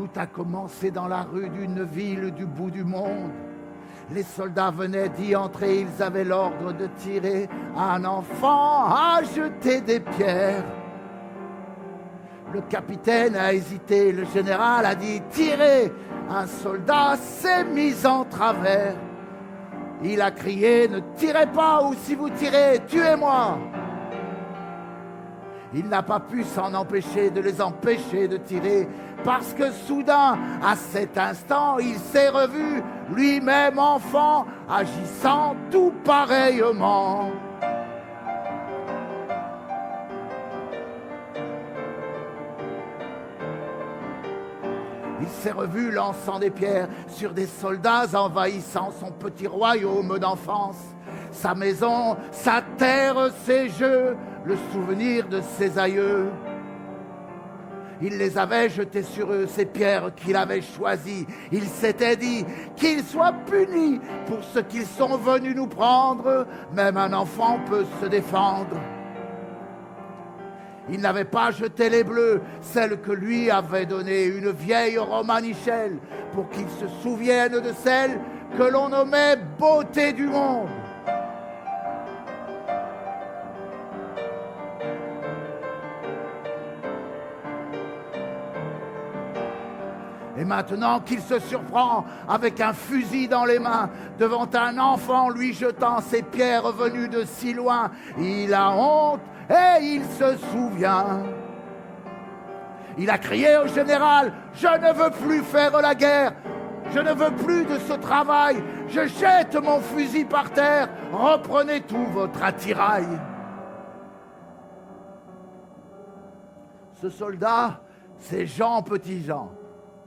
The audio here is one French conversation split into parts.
Tout a commencé dans la rue d'une ville du bout du monde. Les soldats venaient d'y entrer, ils avaient l'ordre de tirer. Un enfant a jeté des pierres. Le capitaine a hésité, le général a dit « Tirez !» Un soldat s'est mis en travers. Il a crié « Ne tirez pas, ou si vous tirez, tuez-moi !» Il n'a pas pu s'en empêcher de les empêcher de tirer, parce que soudain, à cet instant, il s'est revu, lui-même enfant, agissant tout pareillement. Il s'est revu lançant des pierres sur des soldats, envahissant son petit royaume d'enfance. Sa maison, sa terre, ses jeux, le souvenir de ses aïeux. Il les avait jetés sur eux, ces pierres qu'il avait choisies. Il s'était dit qu'ils soient punis pour ce qu'ils sont venus nous prendre. Même un enfant peut se défendre. Il n'avait pas jeté les bleus, celles que lui avait données une vieille romanichelle, pour qu'il se souvienne de celle que l'on nommait beauté du monde. Et maintenant qu'il se surprend avec un fusil dans les mains devant un enfant lui jetant ses pierres venues de si loin, il a honte et il se souvient. Il a crié au général « Je ne veux plus faire la guerre, je ne veux plus de ce travail, je jette mon fusil par terre, reprenez tout votre attirail. » Ce soldat, c'est Jean Petitjean.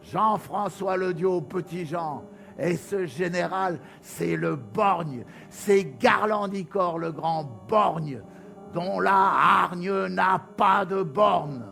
Jean-François Lediot Petitjean. Et ce général, c'est le borgne, c'est Garlandicor le grand borgne, dont la hargne n'a pas de borne.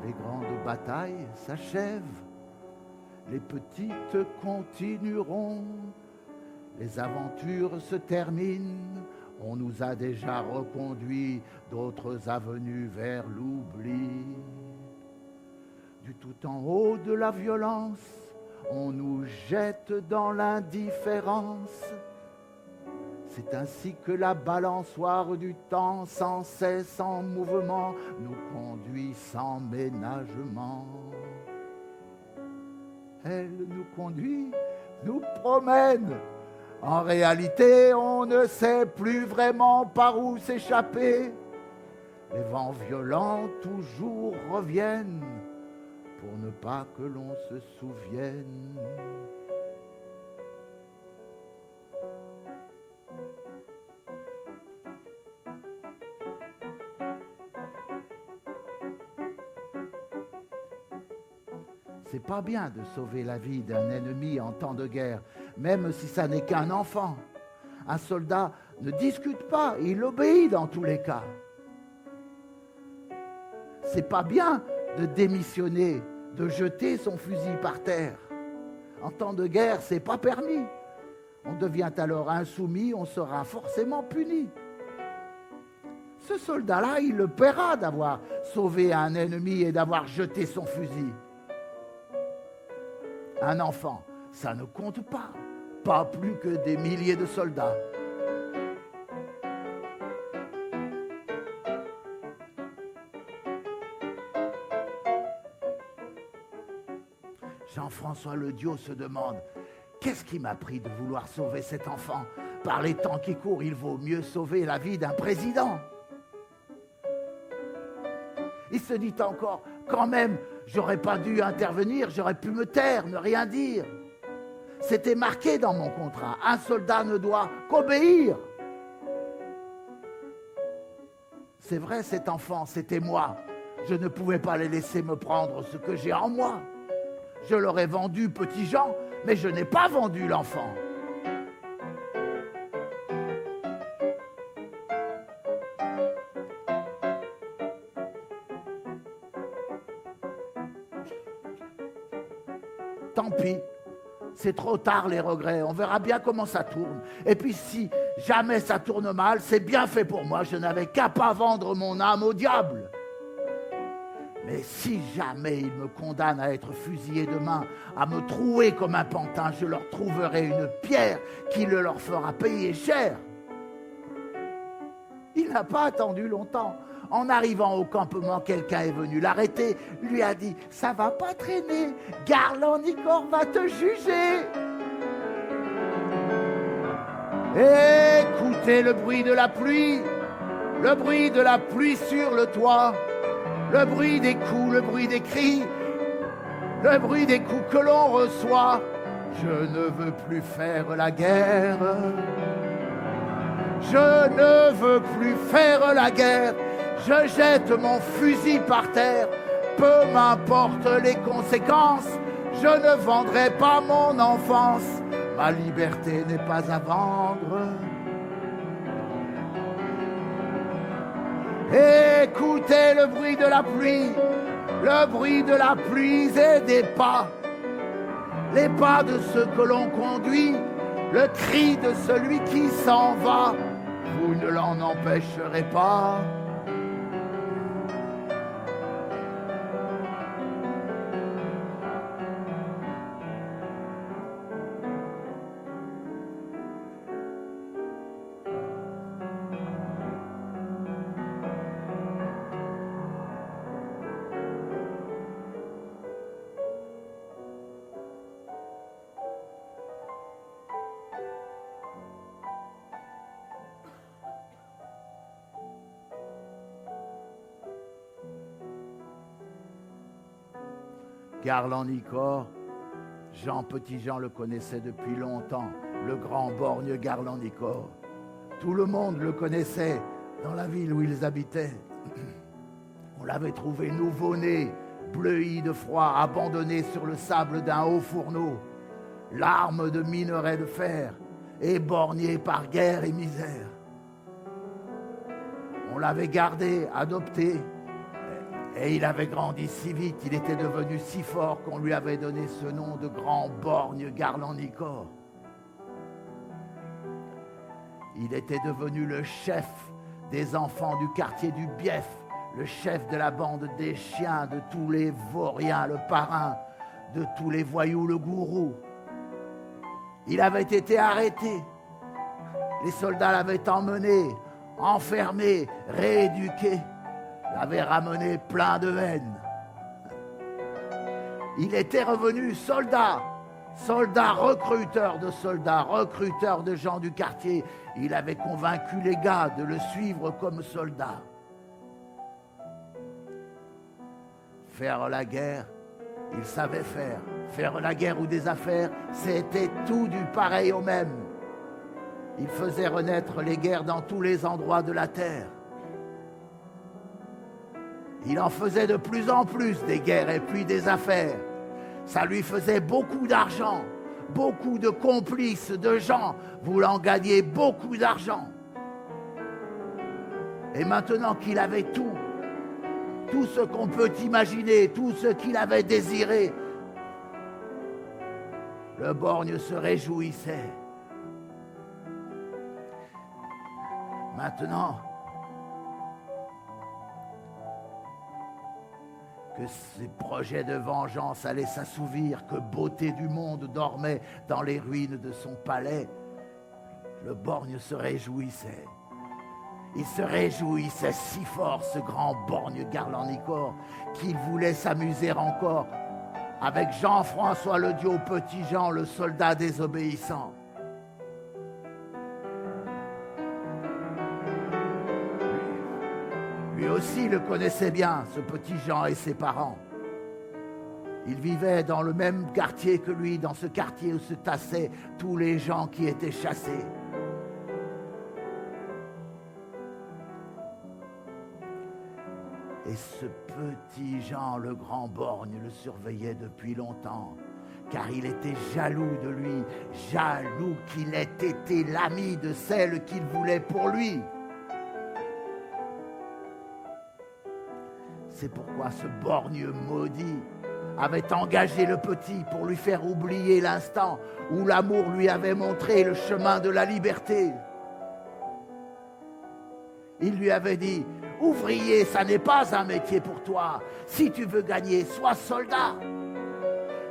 Les grandes batailles s'achèvent, les petites continueront, les aventures se terminent, on nous a déjà reconduits d'autres avenues vers l'oubli. Du tout en haut de la violence, on nous jette dans l'indifférence. C'est ainsi que la balançoire du temps, sans cesse en mouvement, nous conduit sans ménagement. Elle nous conduit, nous promène. En réalité, on ne sait plus vraiment par où s'échapper. Les vents violents toujours reviennent pour ne pas que l'on se souvienne. C'est pas bien de sauver la vie d'un ennemi en temps de guerre, même si ça n'est qu'un enfant. Un soldat ne discute pas, il obéit dans tous les cas. C'est pas bien de démissionner, de jeter son fusil par terre. En temps de guerre, c'est pas permis. On devient alors insoumis, on sera forcément puni. Ce soldat-là, il le paiera d'avoir sauvé un ennemi et d'avoir jeté son fusil. Un enfant, ça ne compte pas plus que des milliers de soldats. Jean-François Lediot se demande « Qu'est-ce qui m'a pris de vouloir sauver cet enfant ? Par les temps qui courent, il vaut mieux sauver la vie d'un président. » Il se dit encore « Quand même, j'aurais pas dû intervenir, j'aurais pu me taire, ne rien dire. C'était marqué dans mon contrat, un soldat ne doit qu'obéir. » C'est vrai, cet enfant, c'était moi. Je ne pouvais pas les laisser me prendre ce que j'ai en moi. Je leur ai vendu Petitjean, mais je n'ai pas vendu l'enfant. tant pis. C'est trop tard les regrets, on verra bien comment ça tourne. Et puis si jamais ça tourne mal, c'est bien fait pour moi, je n'avais qu'à pas vendre mon âme au diable. Mais si jamais ils me condamnent à être fusillé demain, à me trouer comme un pantin, je leur trouverai une pierre qui le leur fera payer cher. Il n'a pas attendu longtemps. En arrivant au campement, quelqu'un est venu l'arrêter, lui a dit « Ça va pas traîner, Garland Nicor va te juger !» Écoutez le bruit de la pluie sur le toit, le bruit des coups, le bruit des cris, le bruit des coups que l'on reçoit. Je ne veux plus faire la guerre. Je ne veux plus faire la guerre. Je jette mon fusil par terre. Peu m'importe les conséquences. Je ne vendrai pas mon enfance. Ma liberté n'est pas à vendre. Écoutez le bruit de la pluie et des pas. Les pas de ceux que l'on conduit, le cri de celui qui s'en va. Vous ne l'en empêcherez pas. Garland Nicor, Jean Petitjean le connaissait depuis longtemps, le grand borgne Garland Nicor. Tout le monde le connaissait dans la ville où ils habitaient. On l'avait trouvé nouveau-né, bleui de froid, abandonné sur le sable d'un haut fourneau, l'arme de minerai de fer, éborgné par guerre et misère. On l'avait gardé, adopté, et il avait grandi si vite, il était devenu si fort qu'on lui avait donné ce nom de grand borgne Garland Nicor. Il était devenu le chef des enfants du quartier du Bief, le chef de la bande des chiens, de tous les vauriens, le parrain, de tous les voyous, le gourou. Il avait été arrêté. Les soldats l'avaient emmené, enfermé, rééduqué. L'avait ramené plein de haine. Il était revenu soldat, recruteur de gens du quartier. Il avait convaincu les gars de le suivre comme soldat. Faire la guerre, il savait faire. Faire la guerre ou des affaires, c'était tout du pareil au même. Il faisait renaître les guerres dans tous les endroits de la terre. Il en faisait de plus en plus des guerres et puis des affaires. Ça lui faisait beaucoup d'argent, beaucoup de complices, de gens voulant gagner beaucoup d'argent. Et maintenant qu'il avait tout ce qu'on peut imaginer, tout ce qu'il avait désiré, le borgne se réjouissait. Maintenant que ses projets de vengeance allaient s'assouvir, que beauté du monde dormait dans les ruines de son palais, le borgne se réjouissait. Il se réjouissait si fort, ce grand borgne Garland Nicor, qu'il voulait s'amuser encore avec Jean-François le Dieu Petitjean, le soldat désobéissant. Lui aussi le connaissait bien, ce Petitjean et ses parents. Il vivait dans le même quartier que lui, dans ce quartier où se tassaient tous les gens qui étaient chassés. Et ce Petitjean, le grand borgne, le surveillait depuis longtemps, car il était jaloux de lui, jaloux qu'il ait été l'ami de celle qu'il voulait pour lui. C'est pourquoi ce borgne maudit avait engagé le petit pour lui faire oublier l'instant où l'amour lui avait montré le chemin de la liberté. Il lui avait dit, ouvrier, ça n'est pas un métier pour toi. Si tu veux gagner, sois soldat.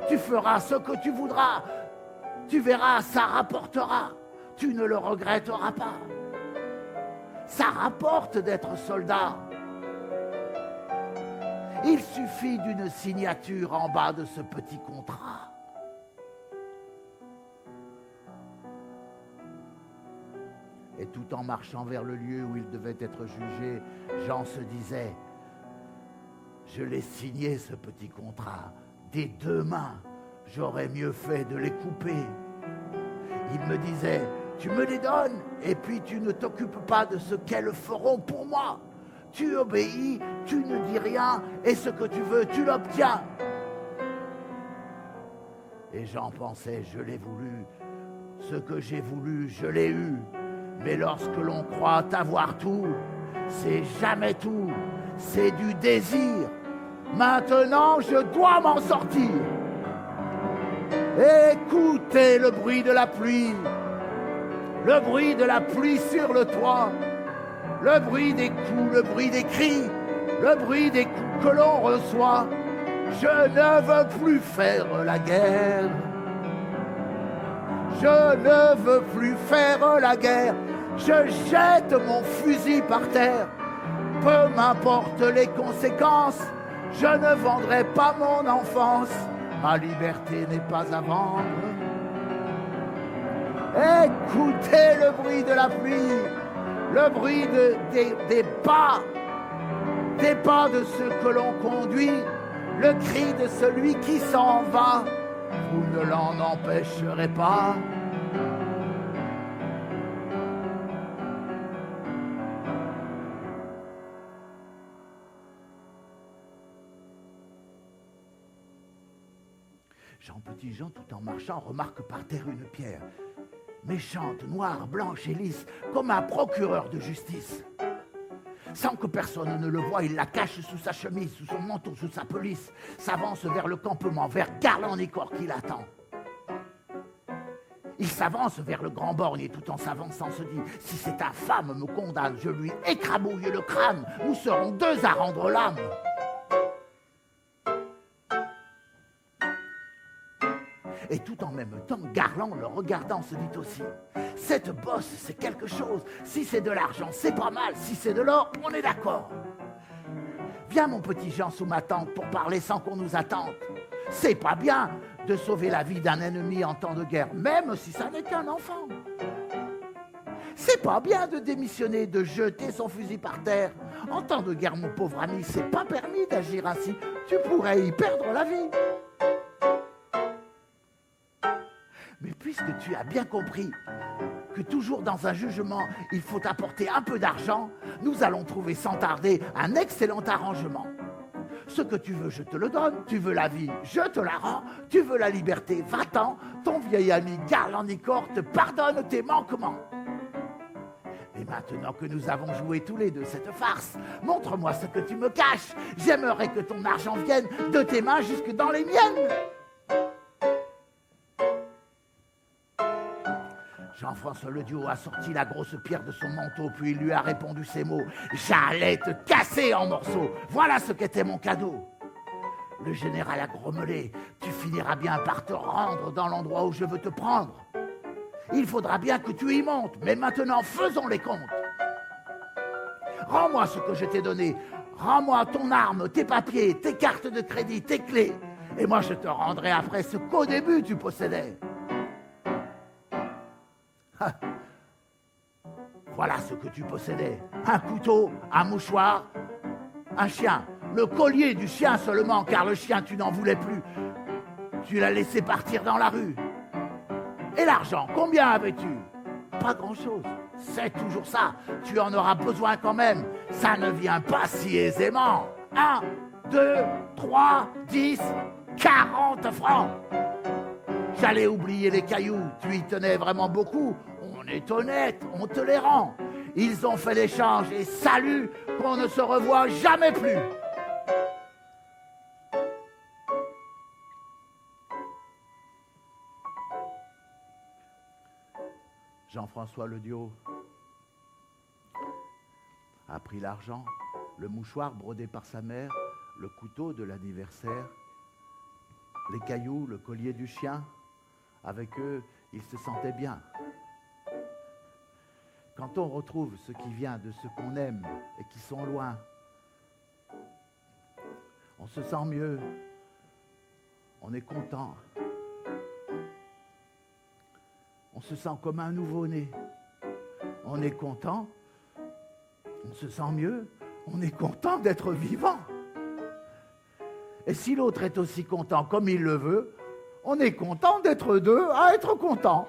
Tu feras ce que tu voudras. Tu verras, ça rapportera. Tu ne le regretteras pas. Ça rapporte d'être soldat. Il suffit d'une signature en bas de ce petit contrat. Et tout en marchant vers le lieu où il devait être jugé, Jean se disait, je l'ai signé ce petit contrat, des deux mains, j'aurais mieux fait de les couper. Il me disait, tu me les donnes et puis tu ne t'occupes pas de ce qu'elles feront pour moi. Tu obéis, tu ne dis rien et ce que tu veux, tu l'obtiens. Et Jean pensait, je l'ai voulu, ce que j'ai voulu, je l'ai eu. Mais lorsque l'on croit avoir tout, c'est jamais tout, c'est du désir. Maintenant, je dois m'en sortir. Écoutez le bruit de la pluie sur le toit, le bruit des coups, le bruit des cris, le bruit des coups que l'on reçoit. Je ne veux plus faire la guerre. Je ne veux plus faire la guerre. Je jette mon fusil par terre. Peu m'importe les conséquences. Je ne vendrai pas mon enfance. Ma liberté n'est pas à vendre. Écoutez le bruit de la pluie, le bruit des pas de ceux que l'on conduit, le cri de celui qui s'en va. Vous ne l'en empêcherez pas. Jean, tout en marchant, remarque par terre une pierre, méchante, noire, blanche et lisse, comme un procureur de justice. Sans que personne ne le voie, il la cache sous sa chemise, sous son manteau, sous sa pelisse, s'avance vers le campement, vers Garland-Nicor qui l'attend. Il s'avance vers le grand borgne et tout en s'avançant se dit, si cet infâme me condamne, je lui écrabouille le crâne, nous serons deux à rendre l'âme. Et tout en même temps, Garland, le regardant, se dit aussi, cette bosse, c'est quelque chose. Si c'est de l'argent, c'est pas mal. Si c'est de l'or, on est d'accord. Viens, mon petit Jean, sous ma tente pour parler sans qu'on nous attende. C'est pas bien de sauver la vie d'un ennemi en temps de guerre, même si ça n'est qu'un enfant. C'est pas bien de démissionner, de jeter son fusil par terre. En temps de guerre, mon pauvre ami, c'est pas permis d'agir ainsi. Tu pourrais y perdre la vie. Mais puisque tu as bien compris que toujours dans un jugement, il faut apporter un peu d'argent, nous allons trouver sans tarder un excellent arrangement. Ce que tu veux, je te le donne. Tu veux la vie, je te la rends. Tu veux la liberté, va-t'en. Ton vieil ami Garland-Nicor te pardonne tes manquements. Et maintenant que nous avons joué tous les deux cette farce, montre-moi ce que tu me caches. J'aimerais que ton argent vienne de tes mains jusque dans les miennes. Jean-François Lediot a sorti la grosse pierre de son manteau, puis il lui a répondu ces mots. J'allais te casser en morceaux. Voilà ce qu'était mon cadeau. Le général a grommelé. Tu finiras bien par te rendre dans l'endroit où je veux te prendre. Il faudra bien que tu y montes, mais maintenant faisons les comptes. Rends-moi ce que je t'ai donné. Rends-moi ton arme, tes papiers, tes cartes de crédit, tes clés. Et moi je te rendrai après ce qu'au début tu possédais. Voilà ce que tu possédais. Un couteau, un mouchoir, un chien. Le collier du chien seulement, car le chien, tu n'en voulais plus. Tu l'as laissé partir dans la rue. Et l'argent, combien avais-tu? Pas grand-chose. C'est toujours ça. Tu en auras besoin quand même. Ça ne vient pas si aisément. 1, 2, 3, 10, 40 francs. J'allais oublier les cailloux. Tu y tenais vraiment beaucoup. On est honnête, on te les rend. Ils ont fait l'échange et salut qu'on ne se revoit jamais plus. Jean-François Lediot a pris l'argent, le mouchoir brodé par sa mère, le couteau de l'anniversaire, les cailloux, le collier du chien. Avec eux, il se sentait bien. Quand on retrouve ce qui vient de ceux qu'on aime et qui sont loin, on se sent mieux, on est content. On se sent comme un nouveau-né. On est content, on se sent mieux, on est content d'être vivant. Et si l'autre est aussi content comme il le veut, on est content d'être deux à être content.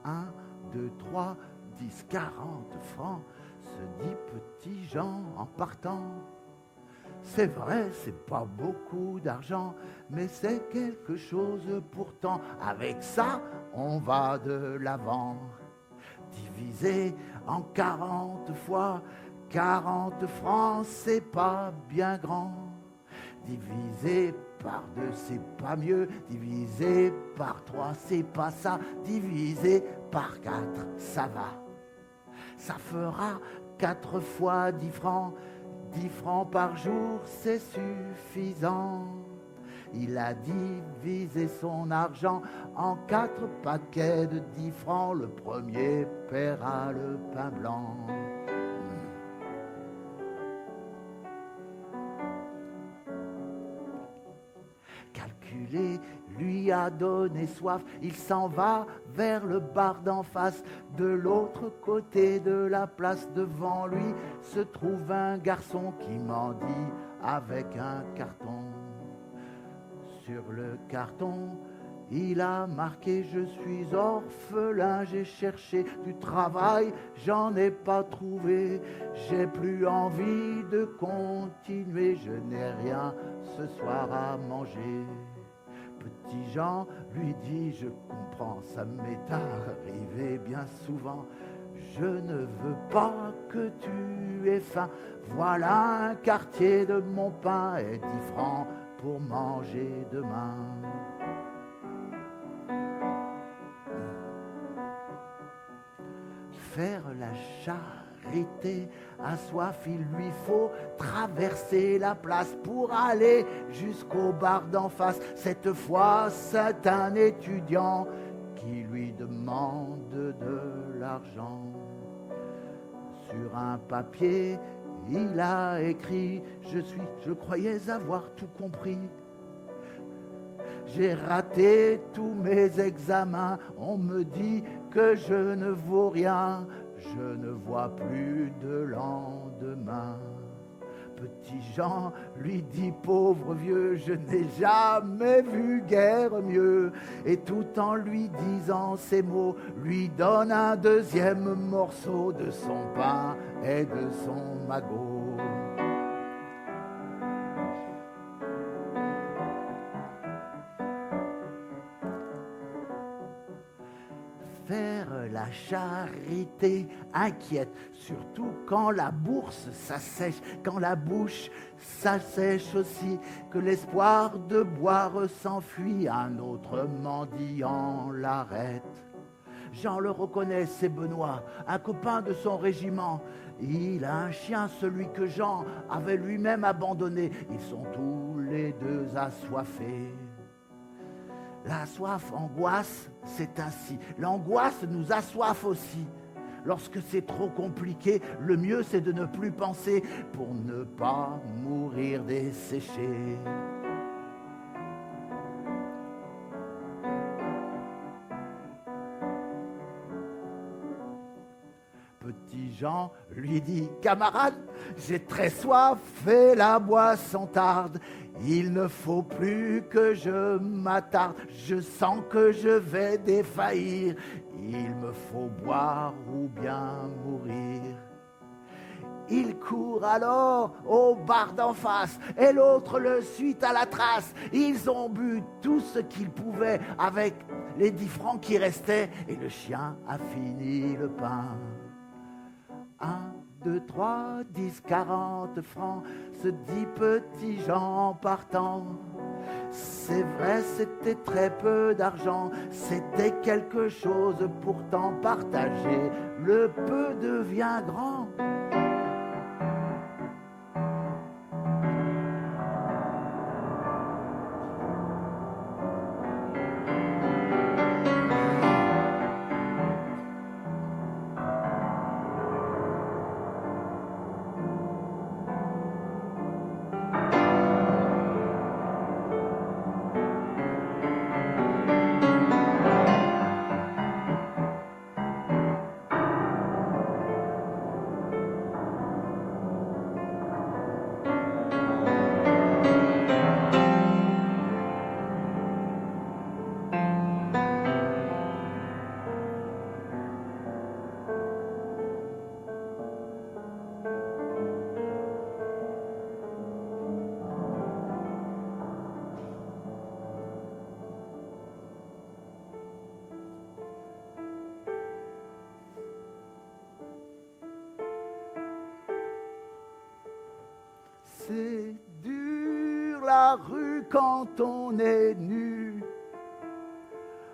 Un, 2, 3, 10, 40 francs, se dit petit Jean en partant. C'est vrai, c'est pas beaucoup d'argent, mais c'est quelque chose pourtant. Avec ça, on va de l'avant. Divisé en 40 fois, 40 francs, c'est pas bien grand. Divisé par 2, c'est pas mieux. Divisé par 3, c'est pas ça. Divisé par 4, ça va. Ça fera 4 fois 10 francs. 10 francs par jour, c'est suffisant. Il a divisé son argent en 4 paquets de 10 francs. Le premier paiera le pain blanc. Calculer lui a donné soif, il s'en va vers le bar d'en face. De l'autre côté de la place, devant lui, se trouve un garçon qui mendie avec un carton. Sur le carton, il a marqué « Je suis orphelin, j'ai cherché du travail, j'en ai pas trouvé. J'ai plus envie de continuer, je n'ai rien ce soir à manger. » Petit Jean lui dit « Je comprends, ça m'est arrivé bien souvent. Je ne veux pas que tu aies faim. Voilà un quartier de mon pain et 10 francs pour manger demain. » Faire la charité, à soif, il lui faut traverser la place pour aller jusqu'au bar d'en face. Cette fois, c'est un étudiant qui lui demande de l'argent. Sur un papier, il a écrit « Je croyais avoir tout compris. J'ai raté tous mes examens, on me dit que je ne vaux rien, je ne vois plus de lendemain. » Petit Jean lui dit « Pauvre vieux, je n'ai jamais vu guère mieux. » Et tout en lui disant ces mots, lui donne un deuxième morceau de son pain et de son magot. Faire la charité inquiète, surtout quand la bourse s'assèche, quand la bouche s'assèche aussi, que l'espoir de boire s'enfuit, un autre mendiant l'arrête. Jean le reconnaît, c'est Benoît, un copain de son régiment. Il a un chien, celui que Jean avait lui-même abandonné. Ils sont tous les deux assoiffés. La soif angoisse, c'est ainsi. L'angoisse nous assoiffe aussi. Lorsque c'est trop compliqué, le mieux c'est de ne plus penser pour ne pas mourir desséché. Petit Jean lui dit: camarade, j'ai très soif et la boisson tarde. Il ne faut plus que je m'attarde, je sens que je vais défaillir. Il me faut boire ou bien mourir. Il court alors au bar d'en face et l'autre le suit à la trace. Ils ont bu tout ce qu'ils pouvaient avec les 10 francs qui restaient et le chien a fini le pain. 1, 2, 3, 10, 40 francs, se dit petit Jean en partant. C'est vrai, c'était très peu d'argent, c'était quelque chose pourtant partagé. Le peu devient grand. C'est dur la rue quand on est nu.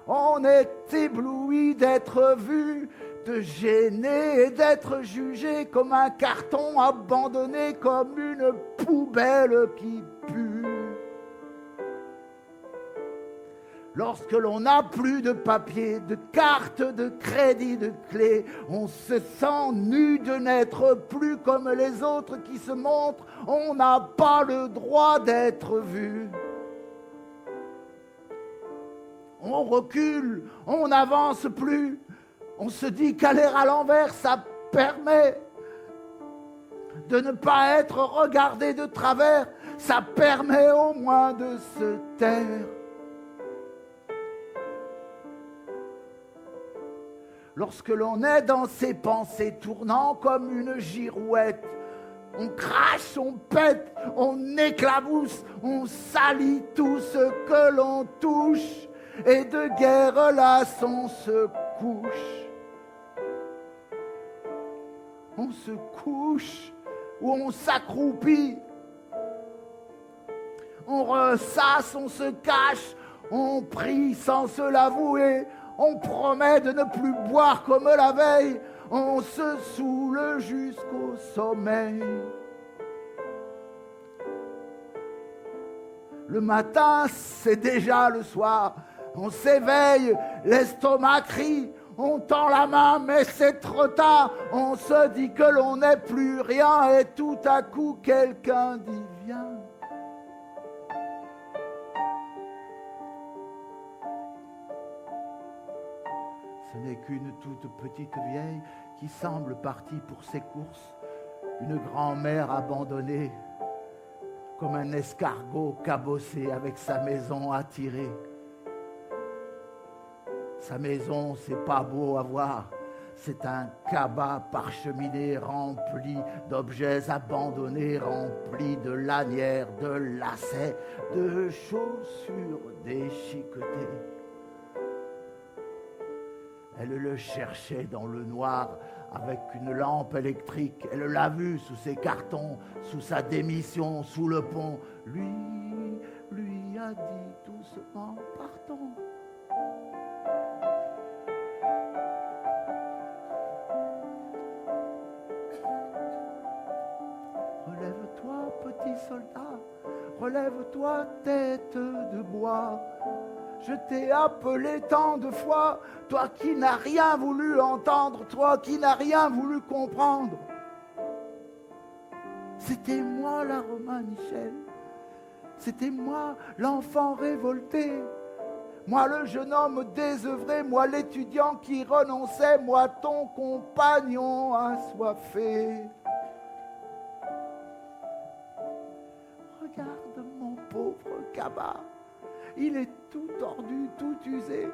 On est ébloui d'être vu, de gêner et d'être jugé comme un carton abandonné, comme une poubelle qui pue. Lorsque l'on n'a plus de papier, de carte, de crédit, de clé, on se sent nu de n'être plus comme les autres qui se montrent. On n'a pas le droit d'être vu. On recule, on n'avance plus. On se dit qu'aller à l'envers, ça permet de ne pas être regardé de travers. Ça permet au moins de se taire. Lorsque l'on est dans ses pensées tournant comme une girouette, on crache, on pète, on éclabousse, on salit tout ce que l'on touche, et de guerre lasse on se couche. On se couche ou on s'accroupit, on ressasse, on se cache, on prie sans se l'avouer. On promet de ne plus boire comme la veille, on se saoule jusqu'au sommeil. Le matin, c'est déjà le soir, on s'éveille, l'estomac crie, on tend la main, mais c'est trop tard, on se dit que l'on n'est plus rien et tout à coup quelqu'un dit viens. Ce n'est qu'une toute petite vieille qui semble partie pour ses courses, une grand-mère abandonnée, comme un escargot cabossé avec sa maison à tirer. Sa maison, c'est pas beau à voir, c'est un cabas parcheminé rempli d'objets abandonnés, rempli de lanières, de lacets, de chaussures déchiquetées. Elle le cherchait dans le noir avec une lampe électrique. Elle l'a vu sous ses cartons, sous sa démission, sous le pont. Lui a dit doucement, partons. Relève-toi, petit soldat, relève-toi, tête de bois. Je t'ai appelé tant de fois, toi qui n'as rien voulu entendre, toi qui n'as rien voulu comprendre. C'était moi la Romanichelle, c'était moi l'enfant révolté. Moi le jeune homme désœuvré, moi l'étudiant qui renonçait, moi ton compagnon assoiffé. Regarde mon pauvre Kaba, il est tout tordu, tout usé.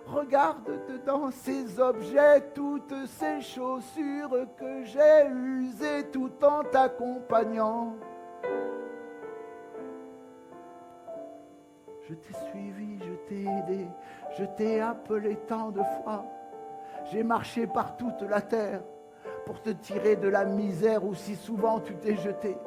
Regarde dedans ces objets, toutes ces chaussures que j'ai usées tout en t'accompagnant. Je t'ai suivi, je t'ai aidé, je t'ai appelé tant de fois. J'ai marché par toute la terre pour te tirer de la misère où si souvent tu t'es jeté.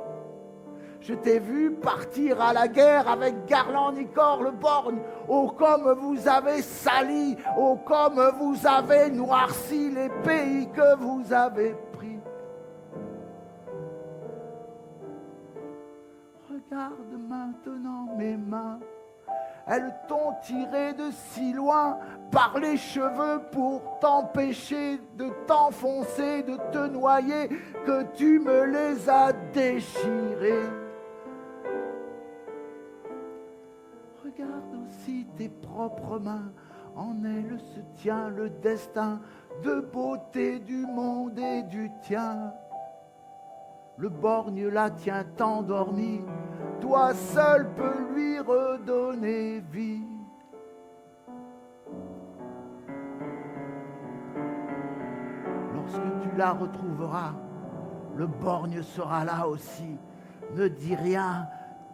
Je t'ai vu partir à la guerre avec Garland, Nicor, le borgne. Oh, comme vous avez sali, oh, comme vous avez noirci les pays que vous avez pris. Regarde maintenant mes mains. Elles t'ont tiré de si loin par les cheveux pour t'empêcher de t'enfoncer, de te noyer, que tu me les as déchirés. Regarde aussi tes propres mains, en elles se tient le destin de beauté du monde et du tien. Le borgne la tient endormie, toi seul peux lui redonner vie. Lorsque tu la retrouveras, le borgne sera là aussi. Ne dis rien,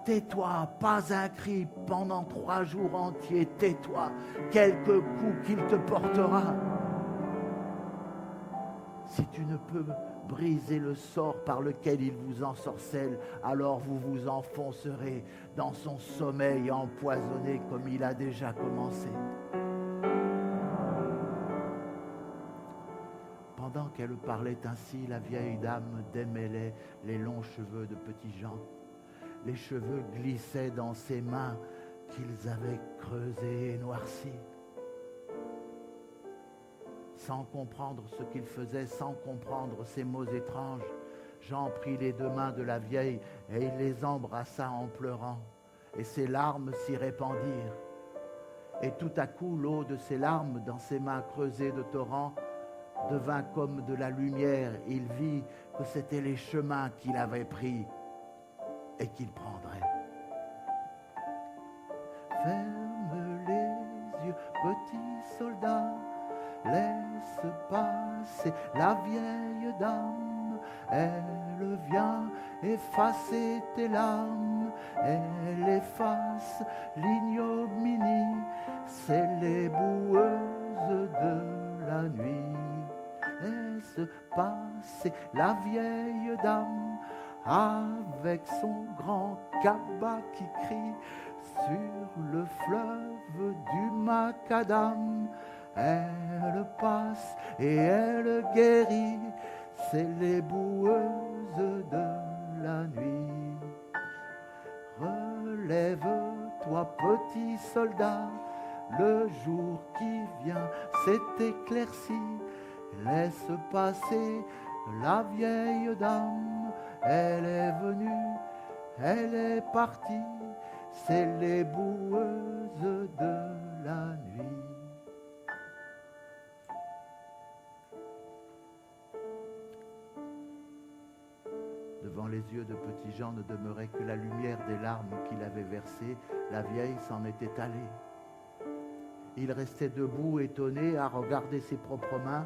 tais-toi, pas un cri pendant 3 jours entiers, tais-toi, quelques coups qu'il te portera. Si tu ne peux briser le sort par lequel il vous ensorcelle, alors vous vous enfoncerez dans son sommeil empoisonné comme il a déjà commencé. Pendant qu'elle parlait ainsi, la vieille dame démêlait les longs cheveux de Petit Jean. Les cheveux glissaient dans ses mains qu'ils avaient creusées et noircies. Sans comprendre ce qu'il faisait, sans comprendre ces mots étranges, Jean prit les 2 mains de la vieille et il les embrassa en pleurant. Et ses larmes s'y répandirent. Et tout à coup, l'eau de ses larmes dans ses mains creusées de torrents devint comme de la lumière. Il vit que c'étaient les chemins qu'il avait pris et qu'il prendrait. Ferme les yeux, petit soldat, laisse passer la vieille dame. Elle vient effacer tes larmes, elle efface l'ignominie, c'est les boueuses de la nuit. Laisse passer la vieille dame avec son grand cabas qui crie sur le fleuve du macadam. Elle passe et elle guérit, c'est les boueuses de la nuit. Relève-toi, petit soldat, le jour qui vient s'est éclairci. Laisse passer la vieille dame, elle est venue, elle est partie, c'est les boueuses de la nuit. Devant les yeux de Petit Jean ne demeurait que la lumière des larmes qu'il avait versées. La vieille s'en était allée. Il restait debout, étonné, à regarder ses propres mains,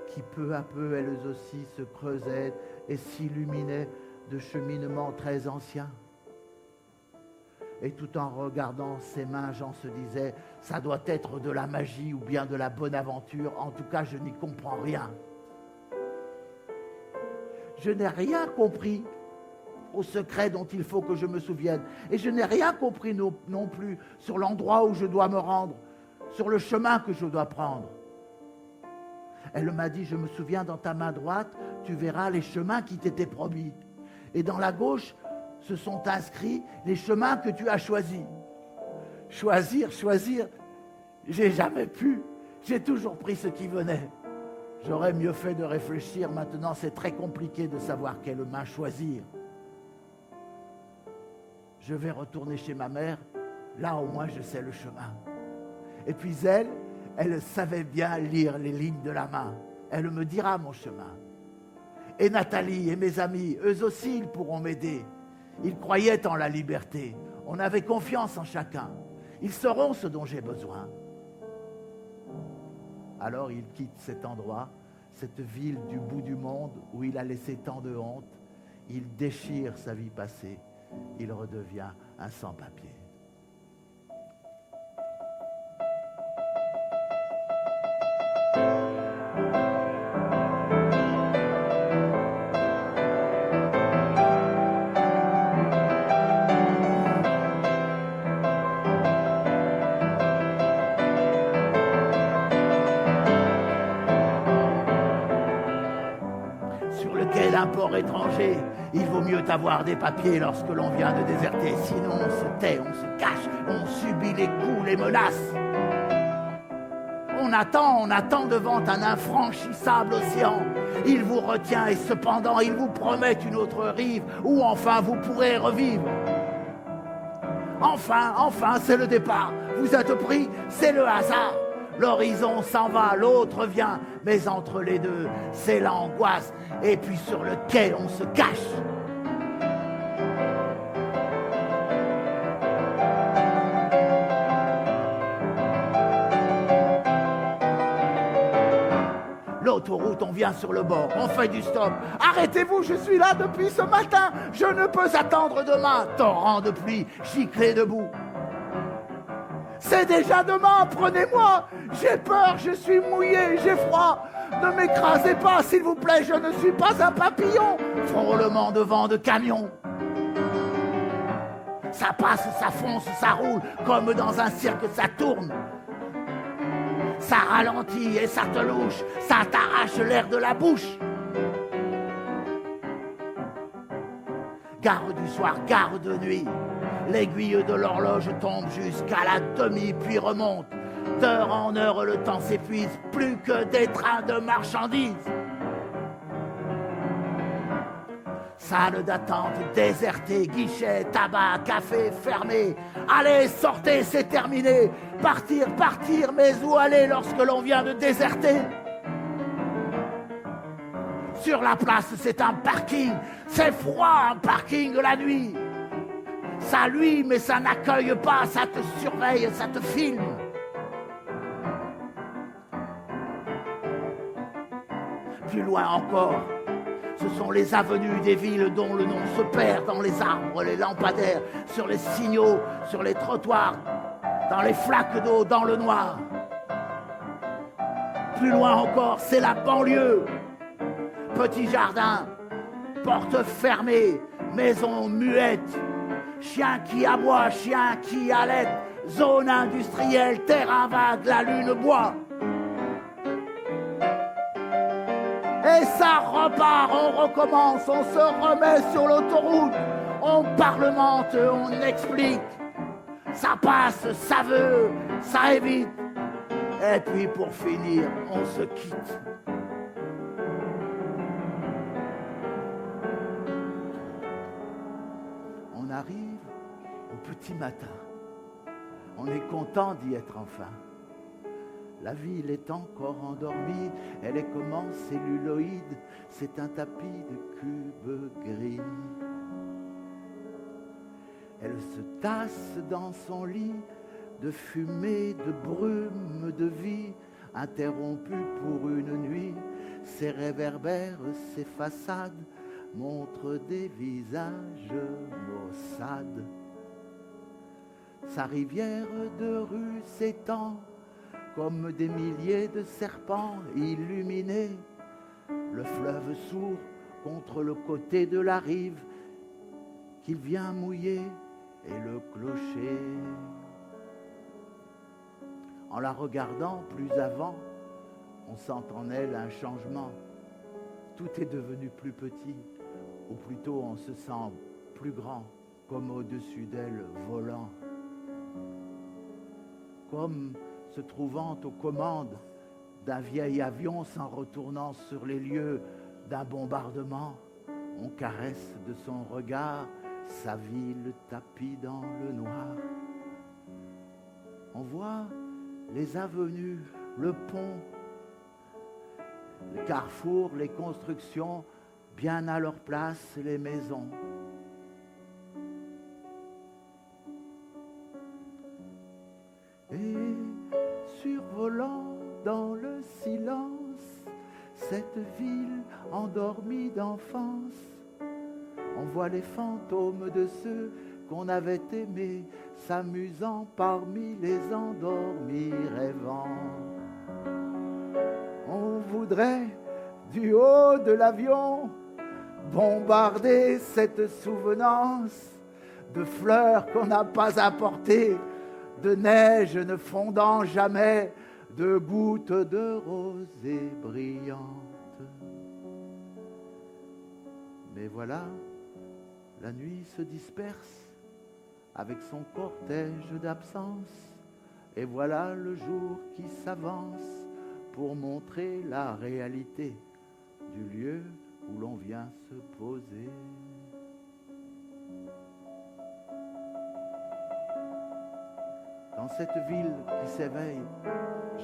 qui peu à peu, elles aussi, se creusaient et s'illuminaient de cheminements très anciens. Et tout en regardant ses mains, Jean se disait, ça doit être de la magie ou bien de la bonne aventure, en tout cas je n'y comprends rien. Je n'ai rien compris au secret dont il faut que je me souvienne. Et je n'ai rien compris non plus sur l'endroit où je dois me rendre, sur le chemin que je dois prendre. Elle m'a dit, je me souviens, dans ta main droite, tu verras les chemins qui t'étaient promis. Et dans la gauche, se sont inscrits les chemins que tu as choisis. Choisir, j'ai jamais pu. J'ai toujours pris ce qui venait. J'aurais mieux fait de réfléchir. Maintenant, c'est très compliqué de savoir quelle main choisir. Je vais retourner chez ma mère Là, au moins, je sais le chemin. Et puis elle savait bien lire les lignes de la main. Elle me dira mon chemin. Et Nathalie et mes amis, eux aussi, ils pourront m'aider. Ils croyaient en la liberté. On avait confiance en chacun. Ils sauront ce dont j'ai besoin. Alors il quitte cet endroit, cette ville du bout du monde où il a laissé tant de honte. Il déchire sa vie passée. Il redevient un sans-papier. D'un port étranger, il vaut mieux avoir des papiers lorsque l'on vient de déserter. Sinon, on se tait, on se cache, on subit les coups, les menaces. On attend devant un infranchissable océan. Il vous retient et cependant, il vous promet une autre rive où enfin vous pourrez revivre. Enfin, c'est le départ. Vous êtes pris, c'est le hasard. L'horizon s'en va, l'autre vient, mais entre les deux, c'est l'angoisse. Et puis sur le quai, on se cache. L'autoroute, on vient sur le bord, on fait du stop. Arrêtez-vous, je suis là depuis ce matin. Je ne peux attendre demain. Torrent de pluie, giclé debout. C'est déjà demain, prenez-moi. J'ai peur, je suis mouillé, j'ai froid. Ne m'écrasez pas, s'il vous plaît, je ne suis pas un papillon. Frôlement de vent de camion. Ça passe, ça fonce, ça roule, comme dans un cirque, ça tourne. Ça ralentit et ça te louche, ça t'arrache l'air de la bouche. Gare du soir, gare de nuit. L'aiguille de l'horloge tombe jusqu'à la demi, puis remonte. D'heure en heure, le temps s'épuise, plus que des trains de marchandises. Salle d'attente désertée, guichet, tabac, café fermé. Allez, sortez, c'est terminé. Partir, mais où aller lorsque l'on vient de déserter? Sur la place, c'est un parking. C'est froid, un parking la nuit. Ça luit, mais ça n'accueille pas, ça te surveille, ça te filme. Plus loin encore, ce sont les avenues des villes dont le nom se perd dans les arbres, les lampadaires, sur les signaux, sur les trottoirs, dans les flaques d'eau, dans le noir. Plus loin encore, c'est la banlieue. Petit jardin, porte fermée, maison muette, chien qui aboie, chien qui halète, zone industrielle, terrain vague, la lune boit. Et ça repart, on recommence, on se remet sur l'autoroute, on parlemente, on explique. Ça passe, ça veut, ça évite. Et puis pour finir, on se quitte. On arrive au petit matin. On est content d'y être enfin. La ville est encore endormie, elle est comme en celluloïde, c'est un tapis de cubes gris. Elle se tasse dans son lit de fumée, de brume, de vie, interrompue pour une nuit. Ses réverbères, ses façades montrent des visages maussades. Sa rivière de rue s'étend comme des milliers de serpents illuminés. Le fleuve sourd contre le côté de la rive qu'il vient mouiller et le clocher. En la regardant plus avant, on sent en elle un changement. Tout est devenu plus petit, ou plutôt on se sent plus grand, comme au-dessus d'elle volant. Comme se trouvant aux commandes d'un vieil avion s'en retournant sur les lieux d'un bombardement, on caresse de son regard sa ville tapie dans le noir. On voit les avenues, le pont, le carrefour, les constructions, bien à leur place, les maisons. Et survolant dans le silence cette ville endormie d'enfance, on voit les fantômes de ceux qu'on avait aimés s'amusant parmi les endormis rêvants. On voudrait, du haut de l'avion, bombarder cette souvenance de fleurs qu'on n'a pas apportées, de neige ne fondant jamais, de gouttes de rosée brillantes. Mais voilà, la nuit se disperse avec son cortège d'absence, et voilà le jour qui s'avance pour montrer la réalité du lieu où l'on vient se poser. Dans cette ville qui s'éveille,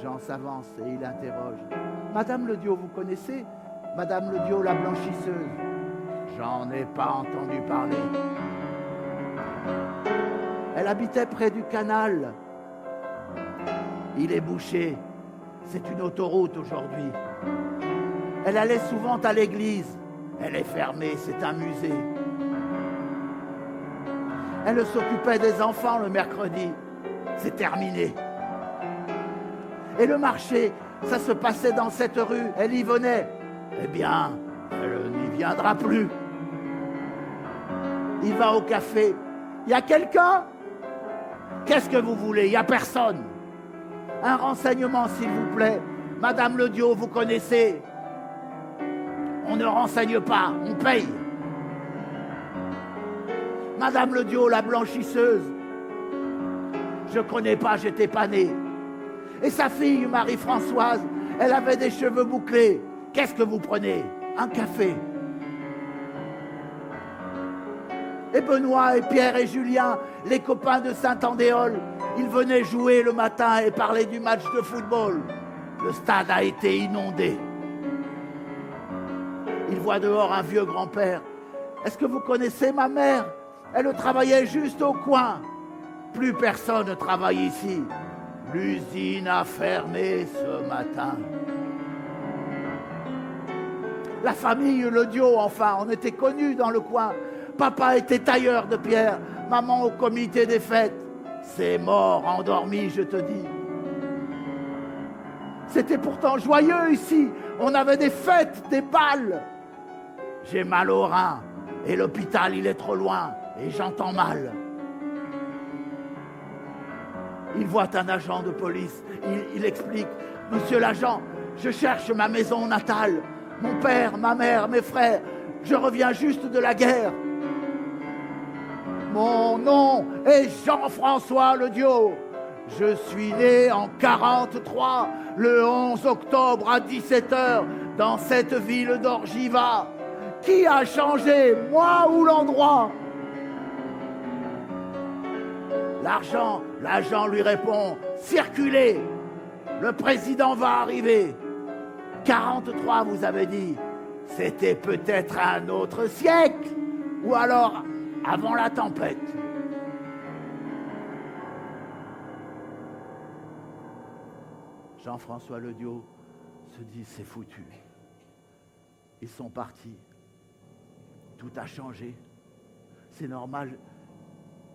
Jean s'avance et il interroge. « Madame Lediot, vous connaissez Madame Lediot, la blanchisseuse ?» « J'en ai pas entendu parler. » Elle habitait près du canal. Il est bouché. C'est une autoroute aujourd'hui. Elle allait souvent à l'église. Elle est fermée, c'est un musée. Elle s'occupait des enfants le mercredi. C'est terminé. Et le marché, ça se passait dans cette rue. Elle y venait. Eh bien, elle n'y viendra plus. Il va au café. Il y a quelqu'un ? Qu'est-ce que vous voulez ? Il n'y a personne. Un renseignement, s'il vous plaît. Madame Lediot, vous connaissez ? On ne renseigne pas, on paye. Madame Lediot, la blanchisseuse. Je ne connais pas, j'étais pas née. Et sa fille, Marie-Françoise, elle avait des cheveux bouclés. Qu'est-ce que vous prenez ? Un café. Et Benoît et Pierre et Julien, les copains de Saint-Andéol, ils venaient jouer le matin et parler du match de football. Le stade a été inondé. Il voit dehors un vieux grand-père. Est-ce que vous connaissez ma mère ? Elle travaillait juste au coin. Plus personne ne travaille ici. L'usine a fermé ce matin. La famille Lediot, enfin, on était connus dans le coin. Papa était tailleur de pierre, maman au comité des fêtes. C'est mort, endormi, je te dis. C'était pourtant joyeux ici. On avait des fêtes, des balles. J'ai mal au rein et l'hôpital, il est trop loin et j'entends mal. Il voit un agent de police. Il explique. « Monsieur l'agent, je cherche ma maison natale. Mon père, ma mère, mes frères. Je reviens juste de la guerre. » Mon nom est Jean-François Lediot. Je suis né en 43, le 11 octobre à 17h, dans cette ville d'Orgiva. Qui a changé, moi ou l'endroit ? L'agent lui répond, circulez, le président va arriver. 43, vous avez dit, c'était peut-être un autre siècle, ou alors avant la tempête. Jean-François Lediot se dit, c'est foutu. Ils sont partis. Tout a changé. C'est normal.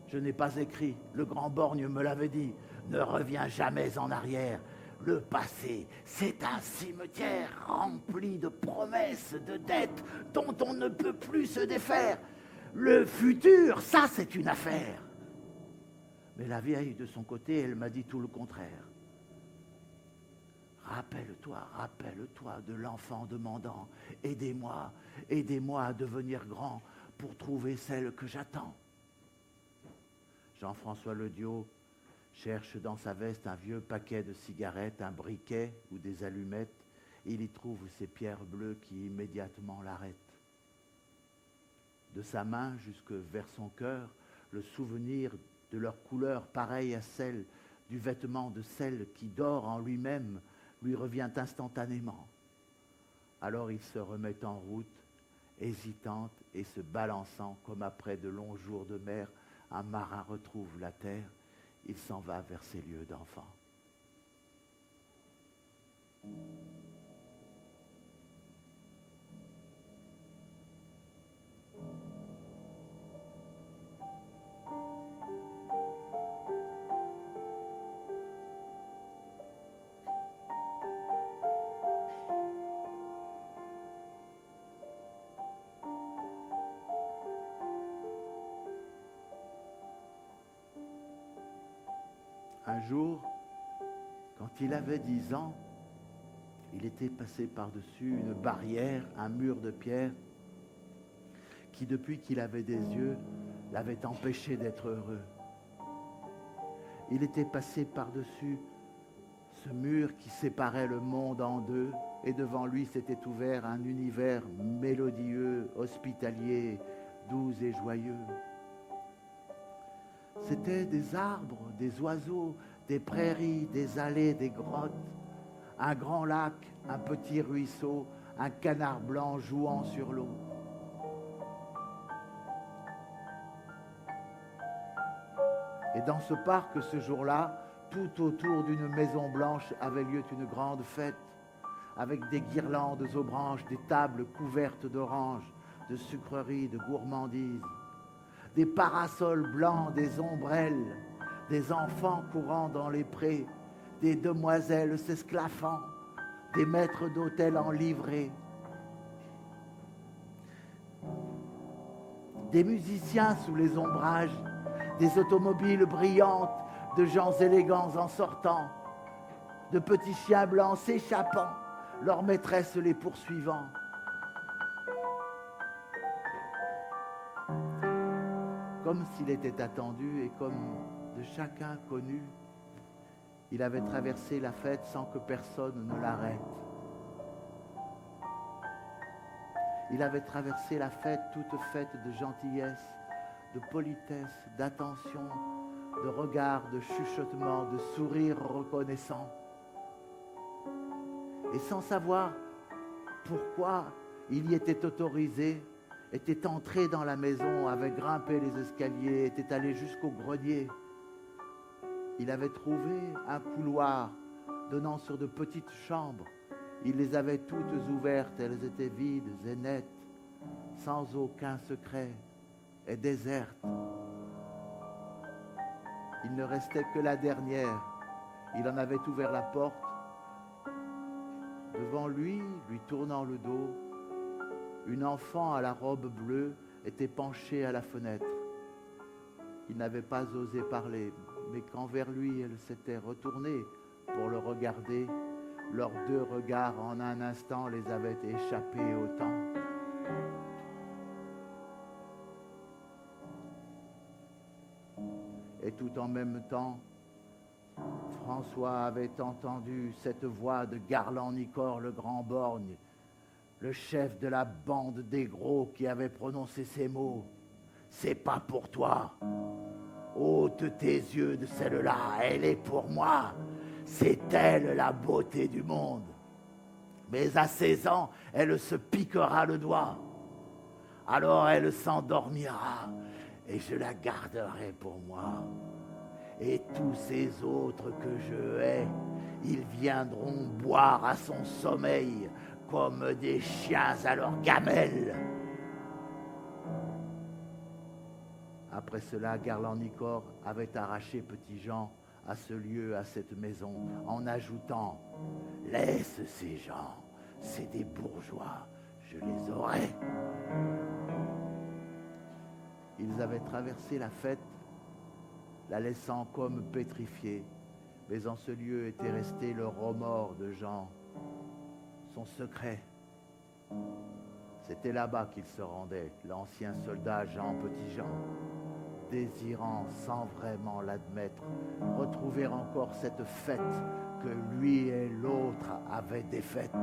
Je n'ai pas écrit. Le grand borgne me l'avait dit. Ne reviens jamais en arrière. Le passé, c'est un cimetière rempli de promesses, de dettes dont on ne peut plus se défaire. Le futur, ça, c'est une affaire. Mais la vieille, de son côté, elle m'a dit tout le contraire. Rappelle-toi de l'enfant demandant « Aidez-moi, aidez-moi à devenir grand pour trouver celle que j'attends. » Jean-François Lediot cherche dans sa veste un vieux paquet de cigarettes, un briquet ou des allumettes. Il y trouve ces pierres bleues qui immédiatement l'arrêtent. De sa main jusque vers son cœur, le souvenir de leur couleur pareille à celle du vêtement de celle qui dort en lui-même lui revient instantanément. Alors il se remet en route, hésitante et se balançant comme après de longs jours de mer, un marin retrouve la terre, il s'en va vers ses lieux d'enfant. Un jour, quand il avait 10 ans, il était passé par-dessus une barrière, un mur de pierre, qui depuis qu'il avait des yeux, l'avait empêché d'être heureux. Il était passé par-dessus ce mur qui séparait le monde en deux, et devant lui s'était ouvert un univers mélodieux, hospitalier, doux et joyeux. C'étaient des arbres, des oiseaux, des prairies, des allées, des grottes, un grand lac, un petit ruisseau, un canard blanc jouant sur l'eau. Et dans ce parc, ce jour-là, tout autour d'une maison blanche avait lieu une grande fête, avec des guirlandes aux branches, des tables couvertes d'oranges, de sucreries, de gourmandises, des parasols blancs, des ombrelles, des enfants courant dans les prés, des demoiselles s'esclaffant, des maîtres d'hôtel en livrée, des musiciens sous les ombrages, des automobiles brillantes, de gens élégants en sortant, de petits chiens blancs s'échappant, leurs maîtresses les poursuivant. Comme s'il était attendu et comme de chacun connu, il avait traversé la fête sans que personne ne l'arrête. Il avait traversé la fête toute faite de gentillesse, de politesse, d'attention, de regards, de chuchotements, de sourires reconnaissants. Et sans savoir pourquoi il y était autorisé, était entré dans la maison, avait grimpé les escaliers, était allé jusqu'au grenier. Il avait trouvé un couloir donnant sur de petites chambres. Il les avait toutes ouvertes, elles étaient vides et nettes, sans aucun secret, et désertes. Il ne restait que la dernière. Il en avait ouvert la porte. Devant lui, lui tournant le dos, une enfant à la robe bleue était penchée à la fenêtre. Il n'avait pas osé parler, mais quand vers lui elle s'était retournée pour le regarder, leurs deux regards en un instant les avaient échappés au temps. Et tout en même temps, François avait entendu cette voix de Garland-Nicor, le grand borgne, le chef de la bande des gros qui avait prononcé ces mots. « C'est pas pour toi. Ôte tes yeux de celle-là, elle est pour moi. C'est elle la beauté du monde. Mais à 16 ans, elle se piquera le doigt. Alors elle s'endormira et je la garderai pour moi. Et tous ces autres que je hais, ils viendront boire à son sommeil comme des chiens à leur gamelle. » Après cela, Garland-Nicor avait arraché Petit Jean à ce lieu, à cette maison, en ajoutant « Laisse ces gens, c'est des bourgeois, je les aurai. » Ils avaient traversé la fête, la laissant comme pétrifiée, mais en ce lieu était resté le remords de Jean, son secret. C'était là-bas qu'il se rendait, l'ancien soldat Jean Petit-Jean, désirant, sans vraiment l'admettre, retrouver encore cette fête que lui et l'autre avaient défaite.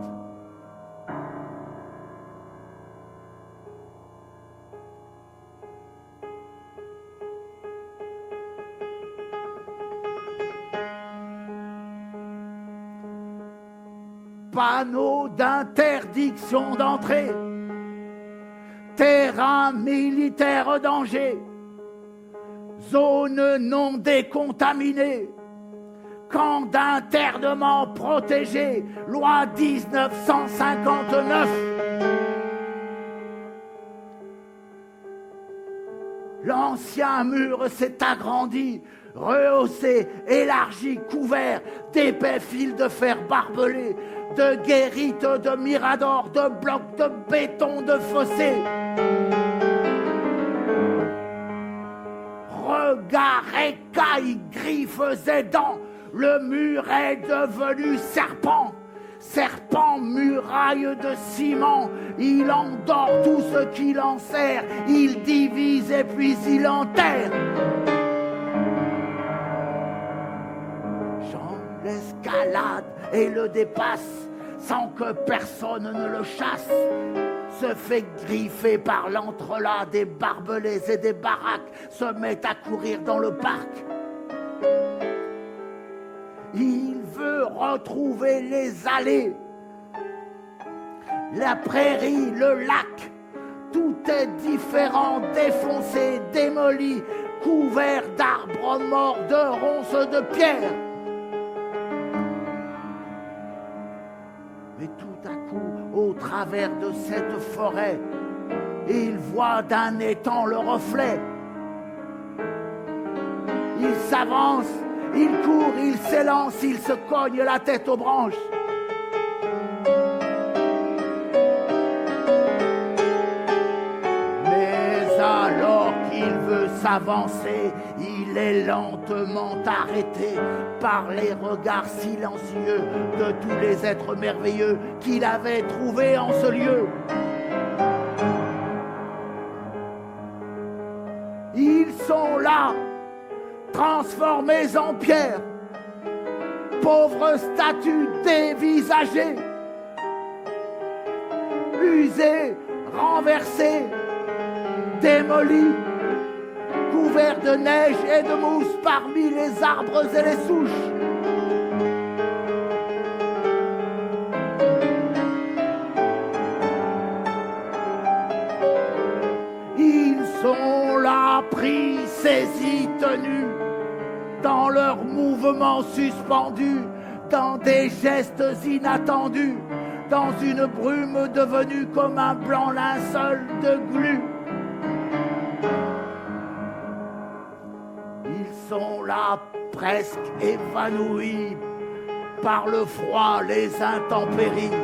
panneau d'interdiction d'entrée, terrain militaire danger, zone non décontaminée, camp d'internement protégé, loi 1959. L'ancien mur s'est agrandi, rehaussé, élargi, couvert d'épais fils de fer barbelés, de guérites, de miradors, de blocs de béton, de fossés. Regards, écailles, griffes et dents, le mur est devenu serpent. Serpent, muraille de ciment, il endort tout ce qu'il enserre, il divise et puis il enterre. Jean l'escalade et le dépasse, sans que personne ne le chasse, se fait griffer par l'entrelac des barbelés et des baraques, se met à courir dans le parc. Il veut retrouver les allées, la prairie, le lac. Tout est différent, défoncé, démoli, couvert d'arbres morts, de ronces de pierre. Mais tout à coup, au travers de cette forêt, il voit d'un étang le reflet. Il s'avance, il court, il s'élance, il se cogne la tête aux branches. Mais alors qu'il veut s'avancer, il est lentement arrêté par les regards silencieux de tous les êtres merveilleux qu'il avait trouvés en ce lieu. Ils sont là, transformés en pierre, pauvres statues dévisagées, usées, renversées, démolies, couverts de neige et de mousse parmi les arbres et les souches. Ils sont là, pris, saisis, tenus, dans leurs mouvements suspendus, dans des gestes inattendus, dans une brume devenue comme un blanc linceul de glu. Ils sont là, presque évanouis par le froid, les intempéries,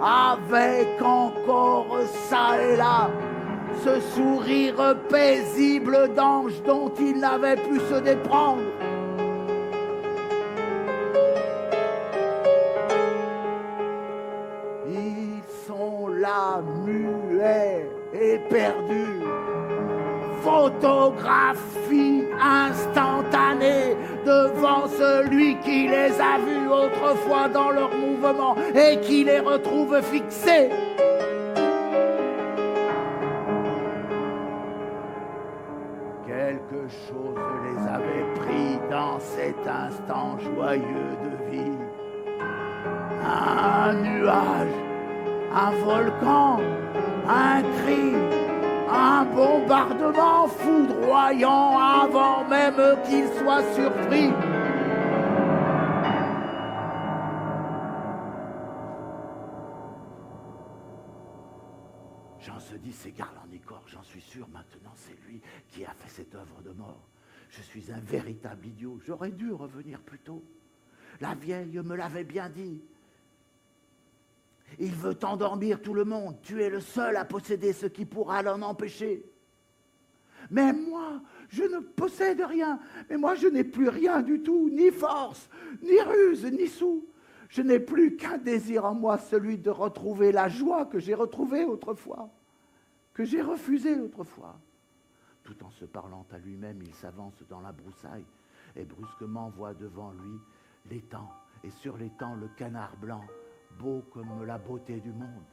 avec encore ça et là ce sourire paisible d'ange dont il n'avait pu se déprendre. Ils sont là, muets et perdus. Photographie instantanée devant celui qui les a vus autrefois dans leur mouvement et qui les retrouve fixés. Quelque chose les avait pris dans cet instant joyeux de vie. Un nuage, un volcan, un cri, un bombardement foudroyant avant même qu'ils soient surpris. Jean se dit, c'est Garlandicor, j'en suis sûr, maintenant c'est lui qui a fait cette œuvre de mort. Je suis un véritable idiot, j'aurais dû revenir plus tôt. La vieille me l'avait bien dit. Il veut endormir tout le monde, tu es le seul à posséder ce qui pourra l'en empêcher. Mais moi, je ne possède rien, mais moi je n'ai plus rien du tout, ni force, ni ruse, ni sou. Je n'ai plus qu'un désir en moi, celui de retrouver la joie que j'ai retrouvée autrefois, que j'ai refusée autrefois. Tout en se parlant à lui-même, il s'avance dans la broussaille et brusquement voit devant lui l'étang, et sur l'étang le canard blanc, beau comme la beauté du monde.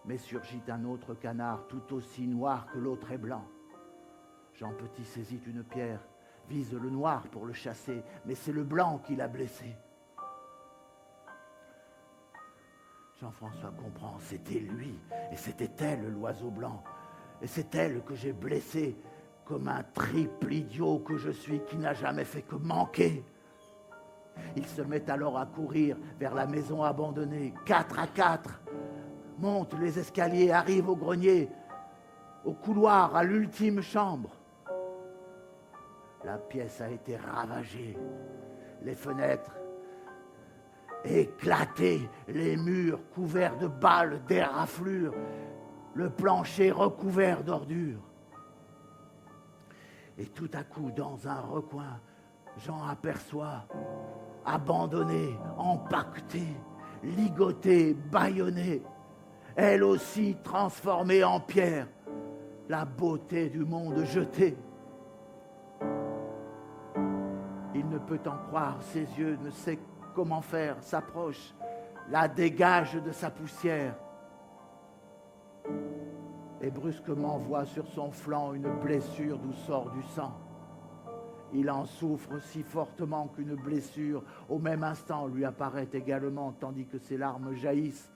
Mais surgit un autre canard, tout aussi noir que l'autre est blanc. Jean Petit saisit une pierre, vise le noir pour le chasser, mais c'est le blanc qui l'a blessé. Jean-François comprend, c'était lui, et c'était elle, l'oiseau blanc. Et c'est elle que j'ai blessée, comme un triple idiot que je suis, qui n'a jamais fait que manquer. Il se met alors à courir vers la maison abandonnée, 4 à 4, monte les escaliers, arrive au grenier, au couloir, à l'ultime chambre. La pièce a été ravagée, les fenêtres éclatées, les murs couverts de balles, d'éraflures, le plancher recouvert d'ordures. Et tout à coup, dans un recoin, Jean aperçoit, abandonnée, empaquetée, ligotée, bâillonnée, elle aussi transformée en pierre, la beauté du monde jetée. Il ne peut en croire, ses yeux ne sait comment faire, s'approche, la dégage de sa poussière. Et brusquement voit sur son flanc une blessure d'où sort du sang. Il en souffre si fortement qu'une blessure, au même instant, lui apparaît également, tandis que ses larmes jaillissent.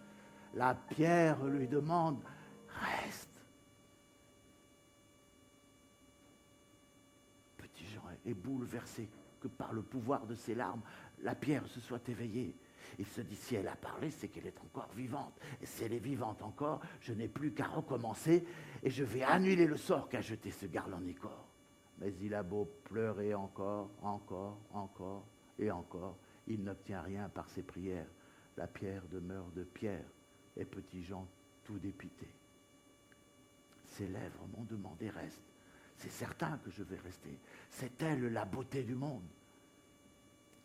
La pierre lui demande « Reste !» Petit Jean est bouleversé que par le pouvoir de ses larmes, la pierre se soit éveillée. Il se dit, si elle a parlé, c'est qu'elle est encore vivante. Et si elle est vivante encore, je n'ai plus qu'à recommencer et je vais annuler le sort qu'a jeté ce Garland-Nicor. Mais il a beau pleurer encore et encore, il n'obtient rien par ses prières. La pierre demeure de pierre et petit Jean tout dépité. Ses lèvres m'ont demandé reste. C'est certain que je vais rester. C'est elle la beauté du monde.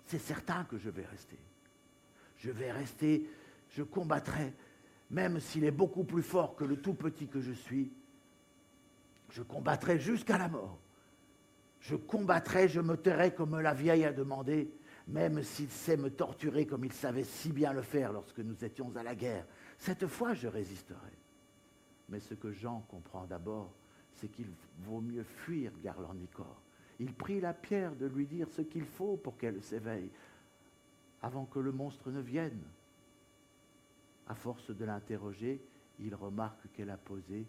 C'est certain que je vais rester. Je vais rester, je combattrai, même s'il est beaucoup plus fort que le tout petit que je suis. Je combattrai jusqu'à la mort. Je combattrai, je me tairai comme la vieille a demandé, même s'il sait me torturer comme il savait si bien le faire lorsque nous étions à la guerre. Cette fois, je résisterai. Mais ce que Jean comprend d'abord, c'est qu'il vaut mieux fuir Garland-Nicor. Il prie la pierre de lui dire ce qu'il faut pour qu'elle s'éveille, avant que le monstre ne vienne. À force de l'interroger, il remarque qu'elle a posé,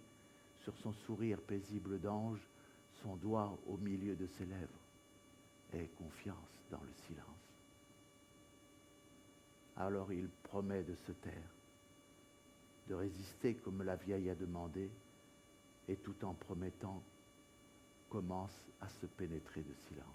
sur son sourire paisible d'ange, son doigt au milieu de ses lèvres. Et confiance dans le silence. Alors il promet de se taire, de résister comme la vieille a demandé, et tout en promettant, commence à se pénétrer de silence.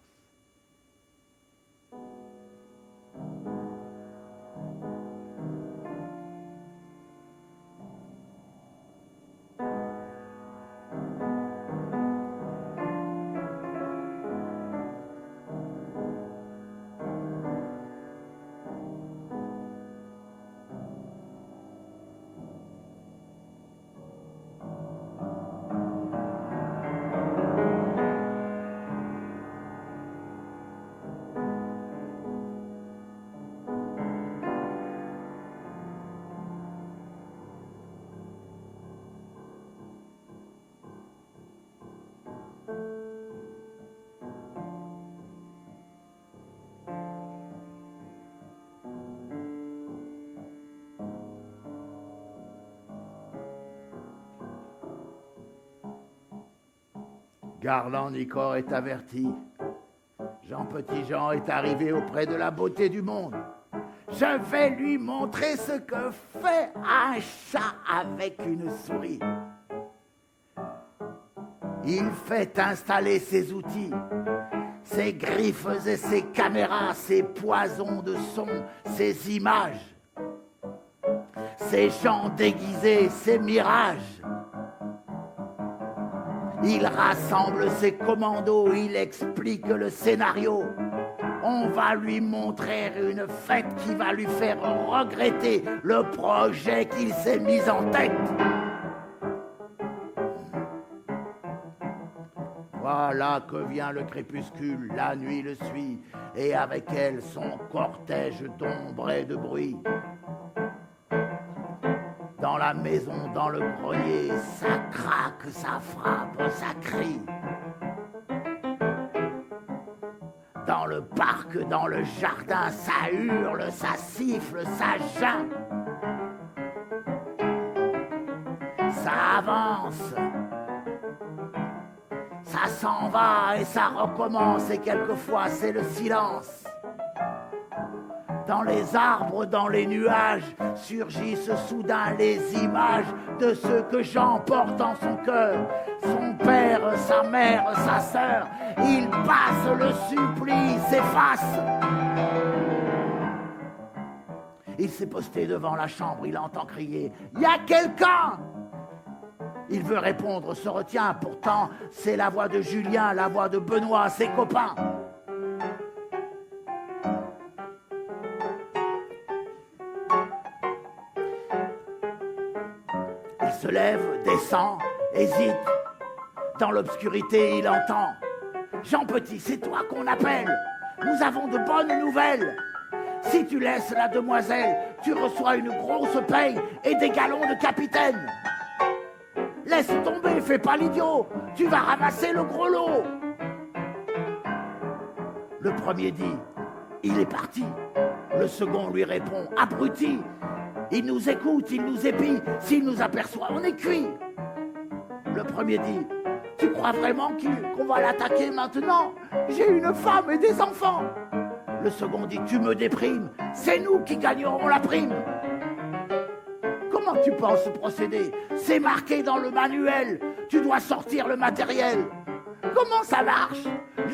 Garland-Nicor est averti. Jean Petit-Jean est arrivé auprès de la beauté du monde. Je vais lui montrer ce que fait un chat avec une souris. Il fait installer ses outils, ses griffes et ses caméras, ses poisons de son, ses images, ses chants déguisés, ses mirages. Il rassemble ses commandos, il explique le scénario. On va lui montrer une fête qui va lui faire regretter le projet qu'il s'est mis en tête. Voilà que vient le crépuscule, la nuit le suit, et avec elle son cortège d'ombre et de bruit. Dans la maison, dans le grenier, ça craque, ça frappe, ça crie. Dans le parc, dans le jardin, ça hurle, ça siffle, ça jappe. Ça avance. Ça s'en va et ça recommence et quelquefois c'est le silence. Dans les arbres, dans les nuages, surgissent soudain les images de ceux que Jean porte en son cœur. Son père, sa mère, sa sœur, il passe, le supplie, s'efface. Il s'est posté devant la chambre, il entend crier « Y a quelqu'un !» Il veut répondre, se retient, pourtant c'est la voix de Julien, la voix de Benoît, ses copains. Il se lève, descend, hésite. Dans l'obscurité, il entend « Jean Petit, c'est toi qu'on appelle. Nous avons de bonnes nouvelles. Si tu laisses la demoiselle, tu reçois une grosse paye et des galons de capitaine. Laisse tomber, fais pas l'idiot, tu vas ramasser le gros lot. » Le premier dit « Il est parti ». Le second lui répond « Abruti ». Il nous écoute, il nous épie, s'il nous aperçoit, on est cuit. Le premier dit « Tu crois vraiment qu'on va l'attaquer maintenant? J'ai une femme et des enfants. » Le second dit « Tu me déprimes, c'est nous qui gagnerons la prime. » Comment tu penses procéder? C'est marqué dans le manuel, tu dois sortir le matériel. Comment ça marche?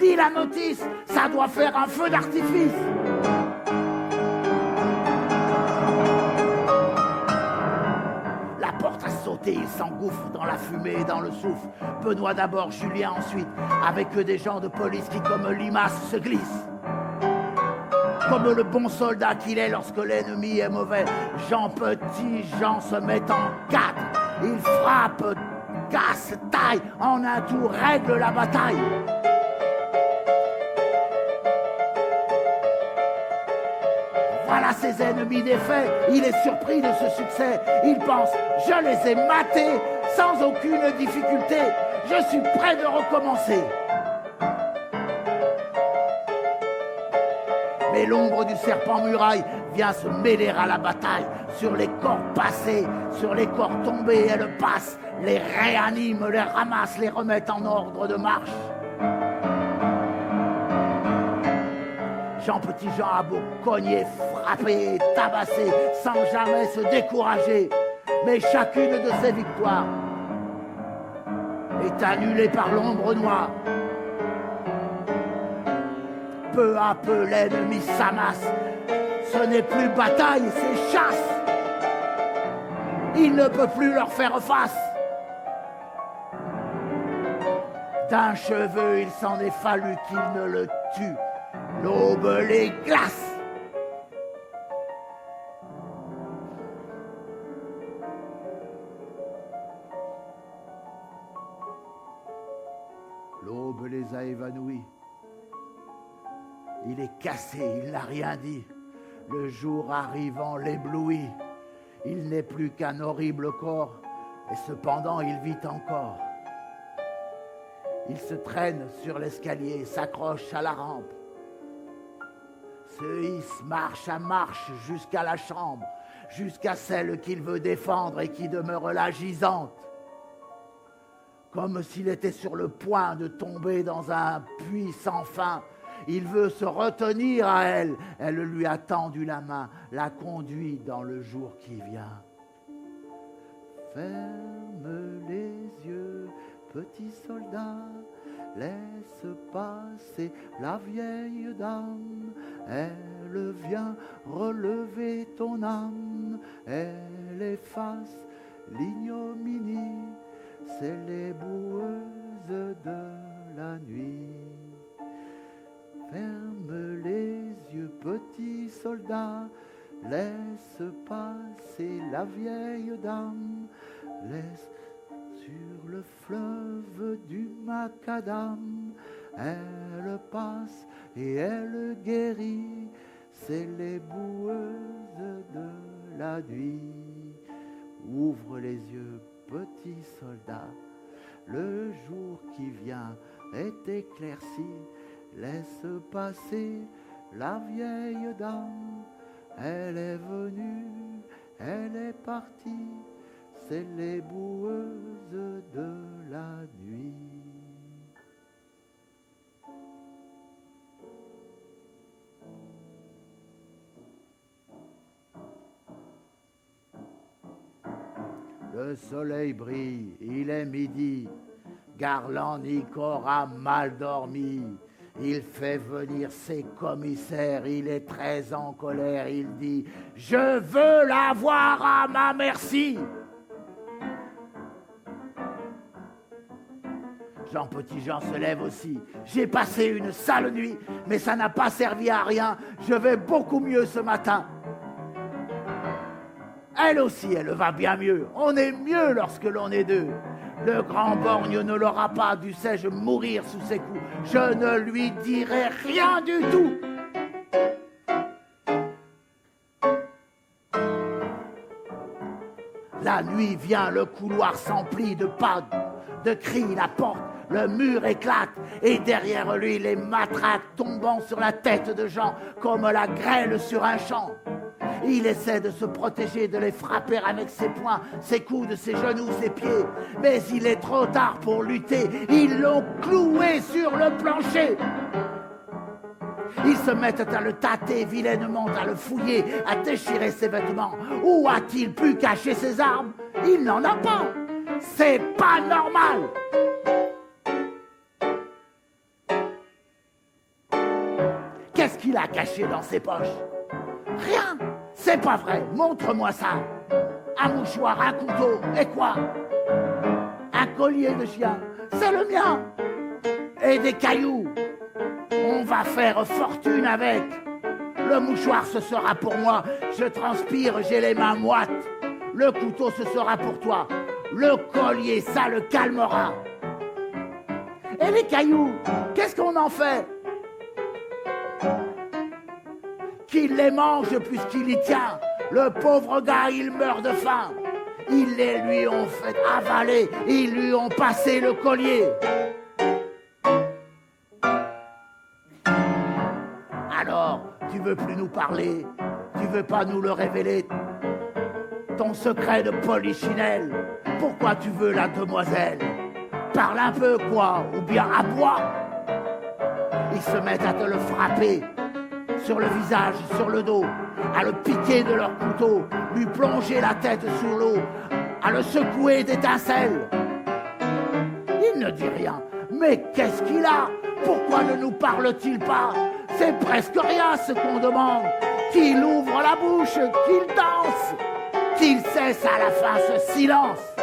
Lis la notice, ça doit faire un feu d'artifice. La porte a sauté, il s'engouffre dans la fumée et dans le souffle. Benoît d'abord, Julien ensuite, avec eux des gens de police qui comme limaces se glissent. Comme le bon soldat qu'il est lorsque l'ennemi est mauvais, Jean Petit, Jean se met en quatre. Il frappe, casse, taille, en un tour règle la bataille. Voilà ses ennemis défaits, il est surpris de ce succès. Il pense, je les ai matés sans aucune difficulté. Je suis prêt de recommencer. Mais l'ombre du serpent muraille vient se mêler à la bataille. Sur les corps passés, sur les corps tombés, elle passe, les réanime, les ramasse, les remet en ordre de marche. Jean Petit-Jean a beau cogner, frapper, tabasser, sans jamais se décourager. Mais chacune de ses victoires est annulée par l'ombre noire. Peu à peu, l'ennemi s'amasse. Ce n'est plus bataille, c'est chasse. Il ne peut plus leur faire face. D'un cheveu, il s'en est fallu qu'il ne le tue. L'aube les glace. L'aube les a évanouis. Il est cassé, il n'a rien dit. Le jour arrivant l'éblouit. Il n'est plus qu'un horrible corps, et cependant il vit encore. Il se traîne sur l'escalier, s'accroche à la rampe, se hisse marche à marche jusqu'à la chambre, jusqu'à celle qu'il veut défendre et qui demeure là gisante. Comme s'il était sur le point de tomber dans un puits sans fin. Il veut se retenir à elle. Elle lui a tendu la main, la conduit dans le jour qui vient. Ferme les yeux, petit soldat, laisse passer la vieille dame. Elle vient relever ton âme, elle efface l'ignominie, c'est les boueuses de la nuit. Ferme les yeux, petit soldat, laisse passer la vieille dame, laisse sur le fleuve du macadam, elle passe et elle guérit, c'est les boueuses de la nuit. Ouvre les yeux, petit soldat, le jour qui vient est éclairci. Laisse passer la vieille dame, elle est venue, elle est partie, c'est les boueuses de la nuit. Le soleil brille, il est midi. Garland Nicor a mal dormi. Il fait venir ses commissaires, il est très en colère, il dit « Je veux l'avoir à ma merci !» Jean Petitjean se lève aussi. « J'ai passé une sale nuit, mais ça n'a pas servi à rien. Je vais beaucoup mieux ce matin. » Elle aussi, elle va bien mieux. On est mieux lorsque l'on est deux. Le grand borgne ne l'aura pas, dussé-je mourir sous ses coups. Je ne lui dirai rien du tout. La nuit vient, le couloir s'emplit de pas, de cris, la porte, le mur éclate, et derrière lui, les matraques tombant sur la tête de Jean, comme la grêle sur un champ. Il essaie de se protéger, de les frapper avec ses poings, ses coudes, ses genoux, ses pieds. Mais il est trop tard pour lutter. Ils l'ont cloué sur le plancher. Ils se mettent à le tâter vilainement, à le fouiller, à déchirer ses vêtements. Où a-t-il pu cacher ses armes? Il n'en a pas. C'est pas normal. Qu'est-ce qu'il a caché dans ses poches? Rien. C'est pas vrai, montre-moi ça. Un mouchoir, un couteau, et quoi? Un collier de chien, c'est le mien. Et des cailloux. On va faire fortune avec. Le mouchoir, ce sera pour moi. Je transpire, j'ai les mains moites. Le couteau, ce sera pour toi. Le collier, ça le calmera. Et les cailloux, qu'est-ce qu'on en fait? Qu'il les mange puisqu'il y tient. Le pauvre gars, il meurt de faim. Ils les lui ont fait avaler. Ils lui ont passé le collier. Alors, tu veux plus nous parler? Tu veux pas nous le révéler? Ton secret de polichinelle? Pourquoi tu veux la demoiselle? Parle un peu, quoi, ou bien aboie. Ils se mettent à te le frapper. Sur le visage, sur le dos, à le piquer de leur couteau, lui plonger la tête sous l'eau, à le secouer d'étincelles. Il ne dit rien. Mais qu'est-ce qu'il a? Pourquoi ne nous parle-t-il pas? C'est presque rien ce qu'on demande. Qu'il ouvre la bouche, qu'il danse, qu'il cesse à la fin ce silence.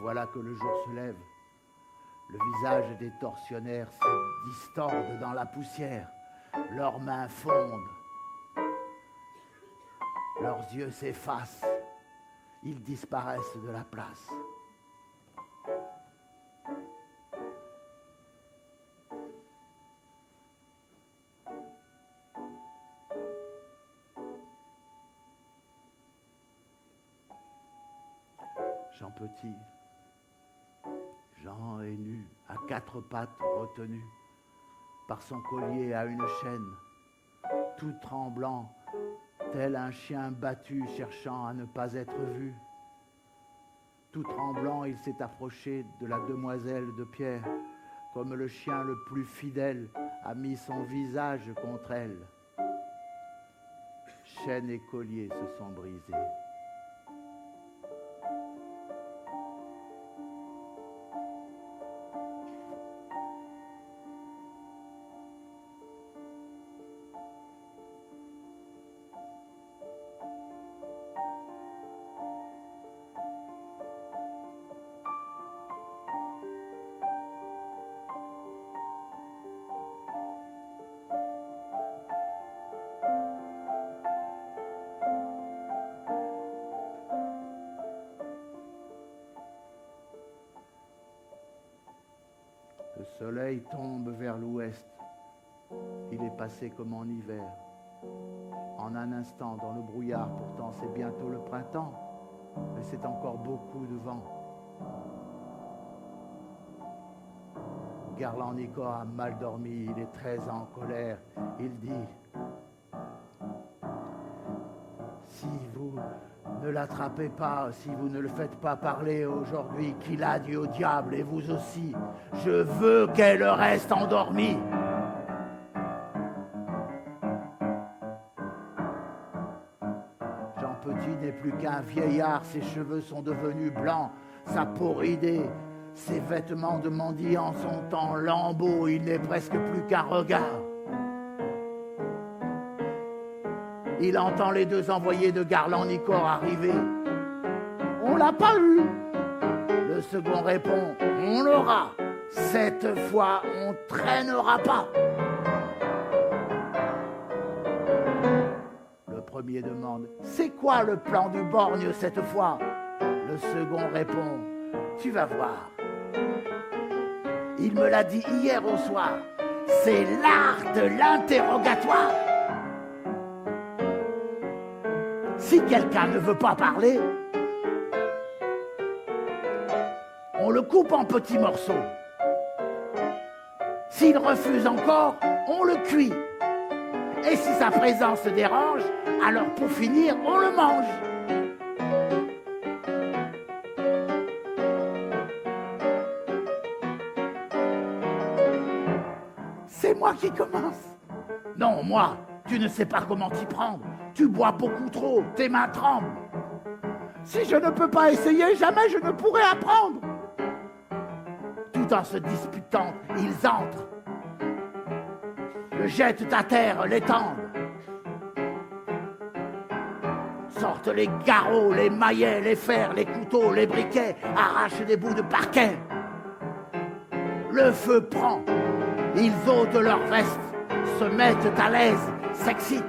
Voilà que le jour se lève. Le visage des tortionnaires se distorde dans la poussière. Leurs mains fondent. Leurs yeux s'effacent. Ils disparaissent de la place. Jean Petit. Jean est nu, à quatre pattes retenu, par son collier à une chaîne, tout tremblant, tel un chien battu cherchant à ne pas être vu. Tout tremblant, il s'est approché de la demoiselle de pierre, comme le chien le plus fidèle a mis son visage contre elle. Chaîne et collier se sont brisés. Le soleil tombe vers l'ouest. Il est passé comme en hiver. En un instant, dans le brouillard, pourtant c'est bientôt le printemps, mais c'est encore beaucoup de vent. Garland Nicor a mal dormi, il est très en colère. Il dit: si vous ne l'attrapez pas, si vous ne le faites pas parler aujourd'hui, qu'il a dit au diable, et vous aussi, je veux qu'elle reste endormie. Jean Petit n'est plus qu'un vieillard, ses cheveux sont devenus blancs, sa peau ridée, ses vêtements de mendiant sont en lambeaux, il n'est presque plus qu'un regard. Il entend les deux envoyés de Garland Nicor arriver. On l'a pas eu. Le second répond: on l'aura. Cette fois, on traînera pas. Le premier demande: c'est quoi le plan du borgne cette fois? Le second répond: tu vas voir. Il me l'a dit hier au soir. C'est l'art de l'interrogatoire. Si quelqu'un ne veut pas parler, on le coupe en petits morceaux. S'il refuse encore, on le cuit. Et si sa présence dérange, alors pour finir, on le mange. C'est moi qui commence. Non, moi, tu ne sais pas comment t'y prendre. Tu bois beaucoup trop, tes mains tremblent. Si je ne peux pas essayer, jamais je ne pourrai apprendre. Tout en se disputant, ils entrent, le jettent à terre, l'étendent. Sortent les garrots, les maillets, les fers, les couteaux, les briquets, arrachent des bouts de parquet. Le feu prend, ils ôtent leurs vestes, se mettent à l'aise, s'excitent,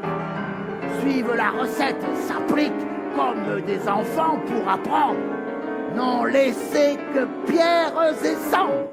suivent la recette, s'appliquent comme des enfants pour apprendre. N'ont laissé que pierres et cendres.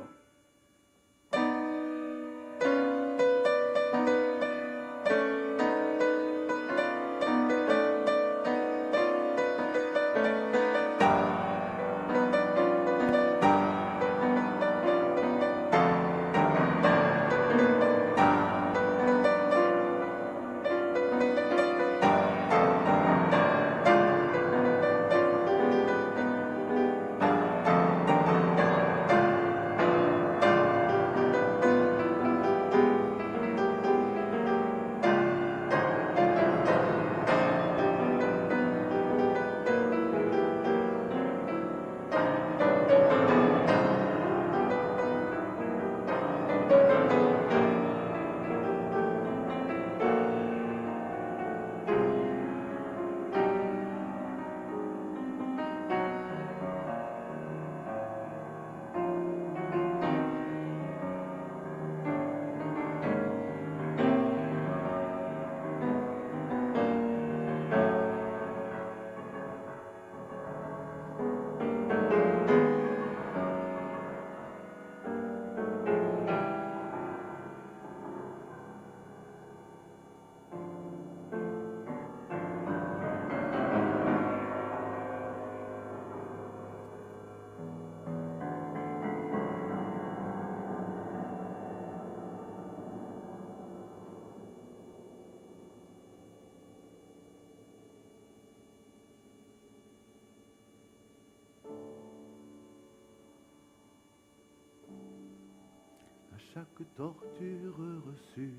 Chaque torture reçue,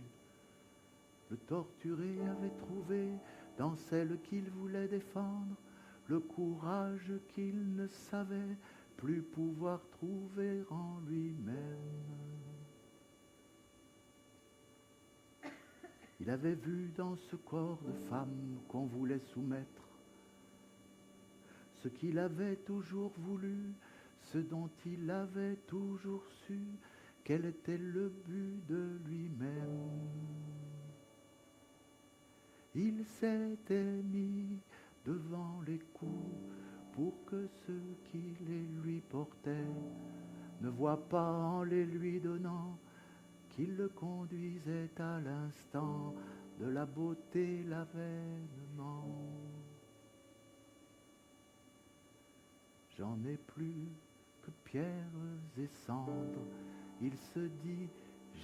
le torturé avait trouvé dans celle qu'il voulait défendre le courage qu'il ne savait plus pouvoir trouver en lui-même. Il avait vu dans ce corps de femme qu'on voulait soumettre ce qu'il avait toujours voulu, ce dont il avait toujours su, quel était le but de lui-même. Il s'était mis devant les coups pour que ceux qui les lui portaient ne voient pas en les lui donnant qu'il le conduisait à l'instant de la beauté l'avènement. J'en ai plus que pierres et cendres, il se dit,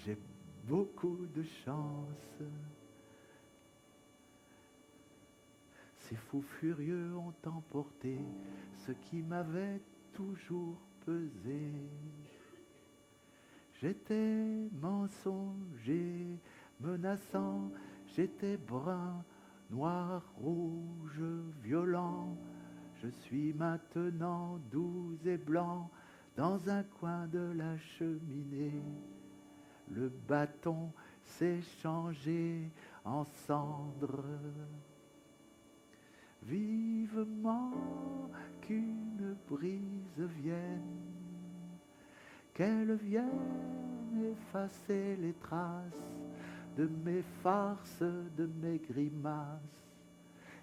j'ai beaucoup de chance. Ces fous furieux ont emporté ce qui m'avait toujours pesé. J'étais mensonger, menaçant, j'étais brun, noir, rouge, violent. Je suis maintenant doux et blanc dans un coin de la cheminée. Le bâton s'est changé en cendre. Vivement qu'une brise vienne, qu'elle vienne effacer les traces de mes farces, de mes grimaces.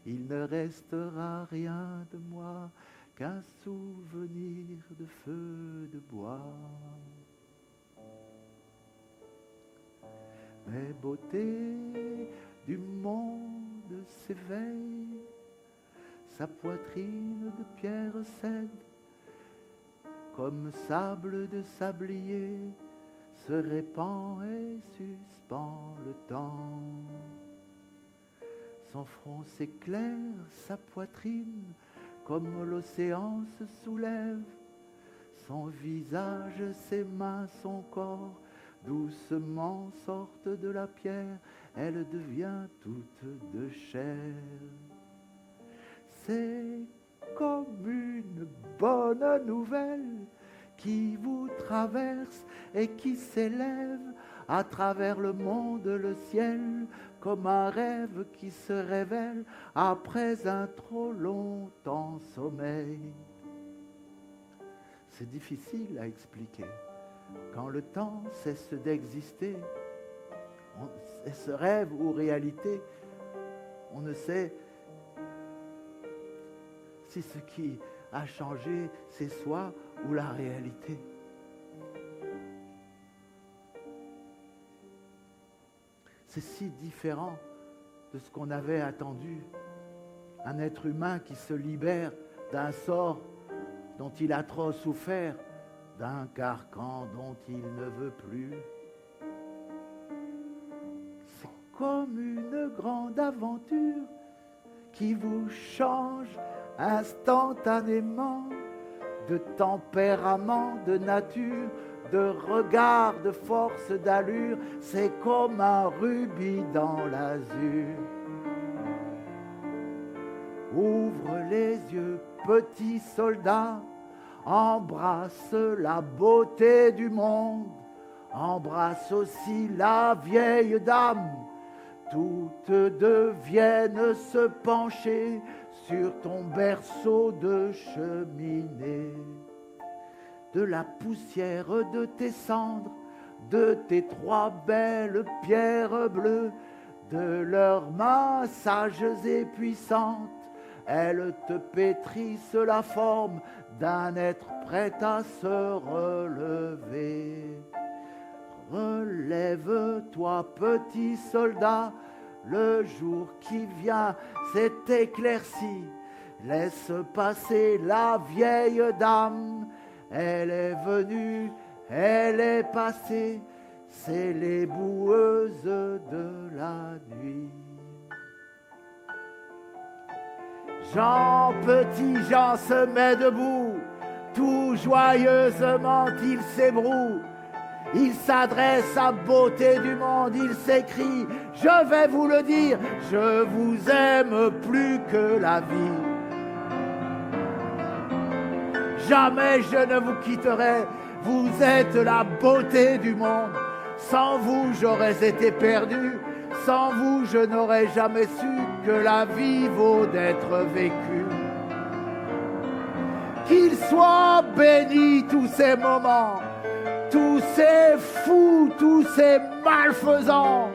Il ne restera rien de moi qu'un souvenir de feu de bois. Mes beautés du monde s'éveillent, sa poitrine de pierre cède, comme sable de sablier, se répand et suspend le temps. Son front s'éclaire, sa poitrine, comme l'océan se soulève. Son visage, ses mains, son corps, doucement sortent de la pierre, elle devient toute de chair. C'est comme une bonne nouvelle qui vous traverse et qui s'élève à travers le monde, le ciel, comme un rêve qui se révèle après un trop longtemps sommeil. C'est difficile à expliquer. Quand le temps cesse d'exister, est-ce rêve ou réalité? On ne sait si ce qui a changé, c'est soi ou la réalité. C'est si différent de ce qu'on avait attendu. Un être humain qui se libère d'un sort dont il a trop souffert, d'un carcan dont il ne veut plus. C'est comme une grande aventure qui vous change instantanément de tempérament, de nature, de regard, de force, d'allure. C'est comme un rubis dans l'azur. Ouvre les yeux, petit soldat, embrasse la beauté du monde, embrasse aussi la vieille dame. Toutes deux viennent se pencher sur ton berceau de cheminée. De la poussière de tes cendres, de tes trois belles pierres bleues, de leurs mains sages et puissantes, elles te pétrissent la forme d'un être prêt à se relever. Relève-toi, petit soldat, le jour qui vient s'est éclairci. Laisse passer la vieille dame, elle est venue, elle est passée, c'est les boueuses de la nuit. Jean, petit Jean se met debout, tout joyeusement il s'ébroue. Il s'adresse à beauté du monde, il s'écrie, je vais vous le dire, je vous aime plus que la vie. Jamais je ne vous quitterai, vous êtes la beauté du monde. Sans vous, j'aurais été perdu, sans vous, je n'aurais jamais su que la vie vaut d'être vécue. Qu'ils soient bénis tous ces moments, tous ces fous, tous ces malfaisants,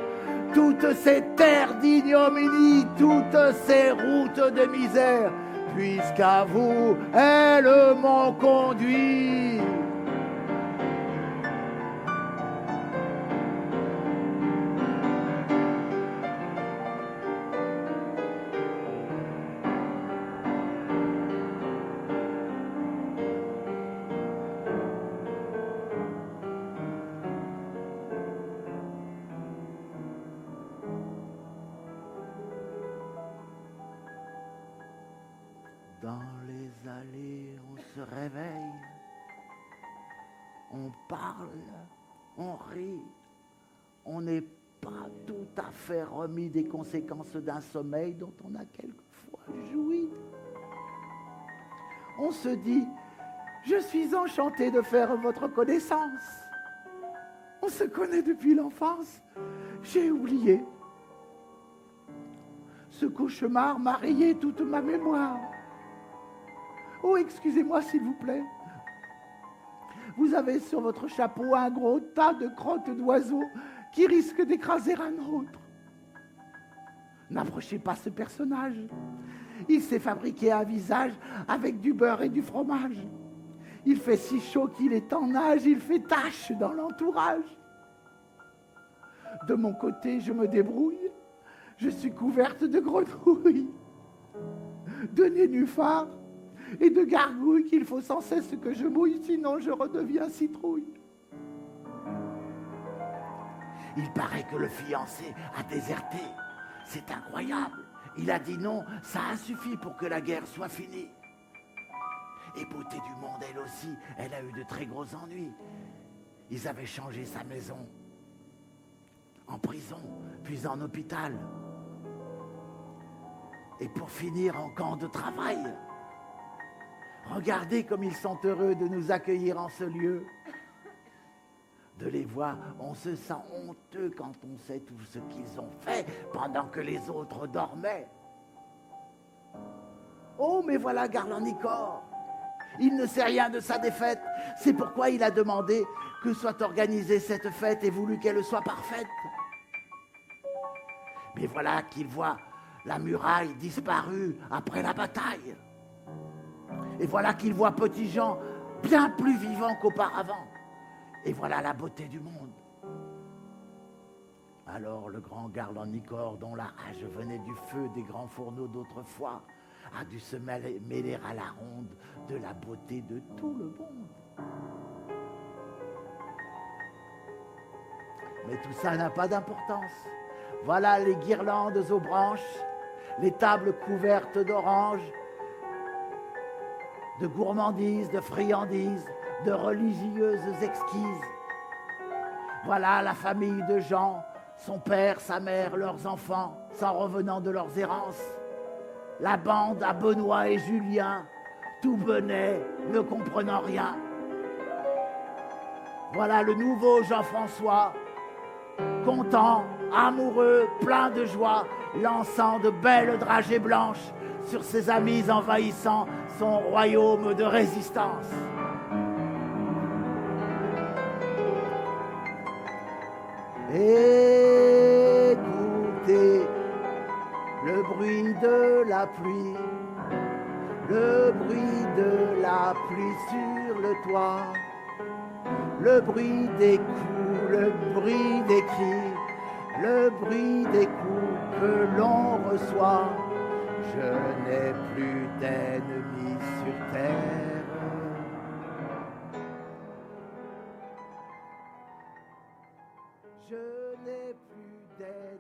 toutes ces terres d'ignominie, toutes ces routes de misère, puisqu'à vous, elles m'ont conduit. allez, on se réveille. On parle, on rit. On n'est pas tout à fait remis des conséquences d'un sommeil dont on a quelquefois joui. On se dit, je suis enchanté de faire votre connaissance. On se connaît depuis l'enfance. J'ai oublié. Ce cauchemar m'a rayé toute ma mémoire. Oh, excusez-moi s'il vous plaît. Vous avez sur votre chapeau un gros tas de crottes d'oiseaux qui risquent d'écraser un autre. N'approchez pas ce personnage. Il s'est fabriqué un visage avec du beurre et du fromage. Il fait si chaud qu'il est en nage, il fait tache dans l'entourage. De mon côté, je me débrouille. Je suis couverte de grenouilles, de nénuphars et de gargouilles qu'il faut sans cesse que je mouille, sinon je redeviens citrouille. Il paraît que le fiancé a déserté. C'est incroyable. Il a dit non, ça a suffi pour que la guerre soit finie. Et beauté du monde, elle aussi, elle a eu de très gros ennuis. Ils avaient changé sa maison en prison, puis en hôpital. Et pour finir, en camp de travail. Regardez comme ils sont heureux de nous accueillir en ce lieu. De les voir, on se sent honteux quand on sait tout ce qu'ils ont fait pendant que les autres dormaient. Oh, mais voilà Garland-Nicor. Il ne sait rien de sa défaite. C'est pourquoi il a demandé que soit organisée cette fête et voulu qu'elle soit parfaite. Mais voilà qu'il voit la muraille disparue après la bataille. Et voilà qu'il voit Petit-Jean bien plus vivant qu'auparavant. Et voilà la beauté du monde. Alors le grand Garland-Nicor, dont la rage venait du feu des grands fourneaux d'autrefois, a dû se mêler à la ronde de la beauté de tout le monde. Mais tout ça n'a pas d'importance. Voilà les guirlandes aux branches, les tables couvertes d'oranges, de gourmandises, de friandises, de religieuses exquises. Voilà la famille de Jean, son père, sa mère, leurs enfants, s'en revenant de leurs errances. La bande à Benoît et Julien, tout benêt, ne comprenant rien. Voilà le nouveau Jean-François, content, amoureux, plein de joie, lançant de belles dragées blanches sur ses amis envahissant son royaume de résistance. Écoutez le bruit de la pluie, le bruit de la pluie sur le toit, le bruit des coups, le bruit des cris, le bruit des coups que l'on reçoit. Je n'ai plus d'ennemis sur terre. Je n'ai plus d'ennemis.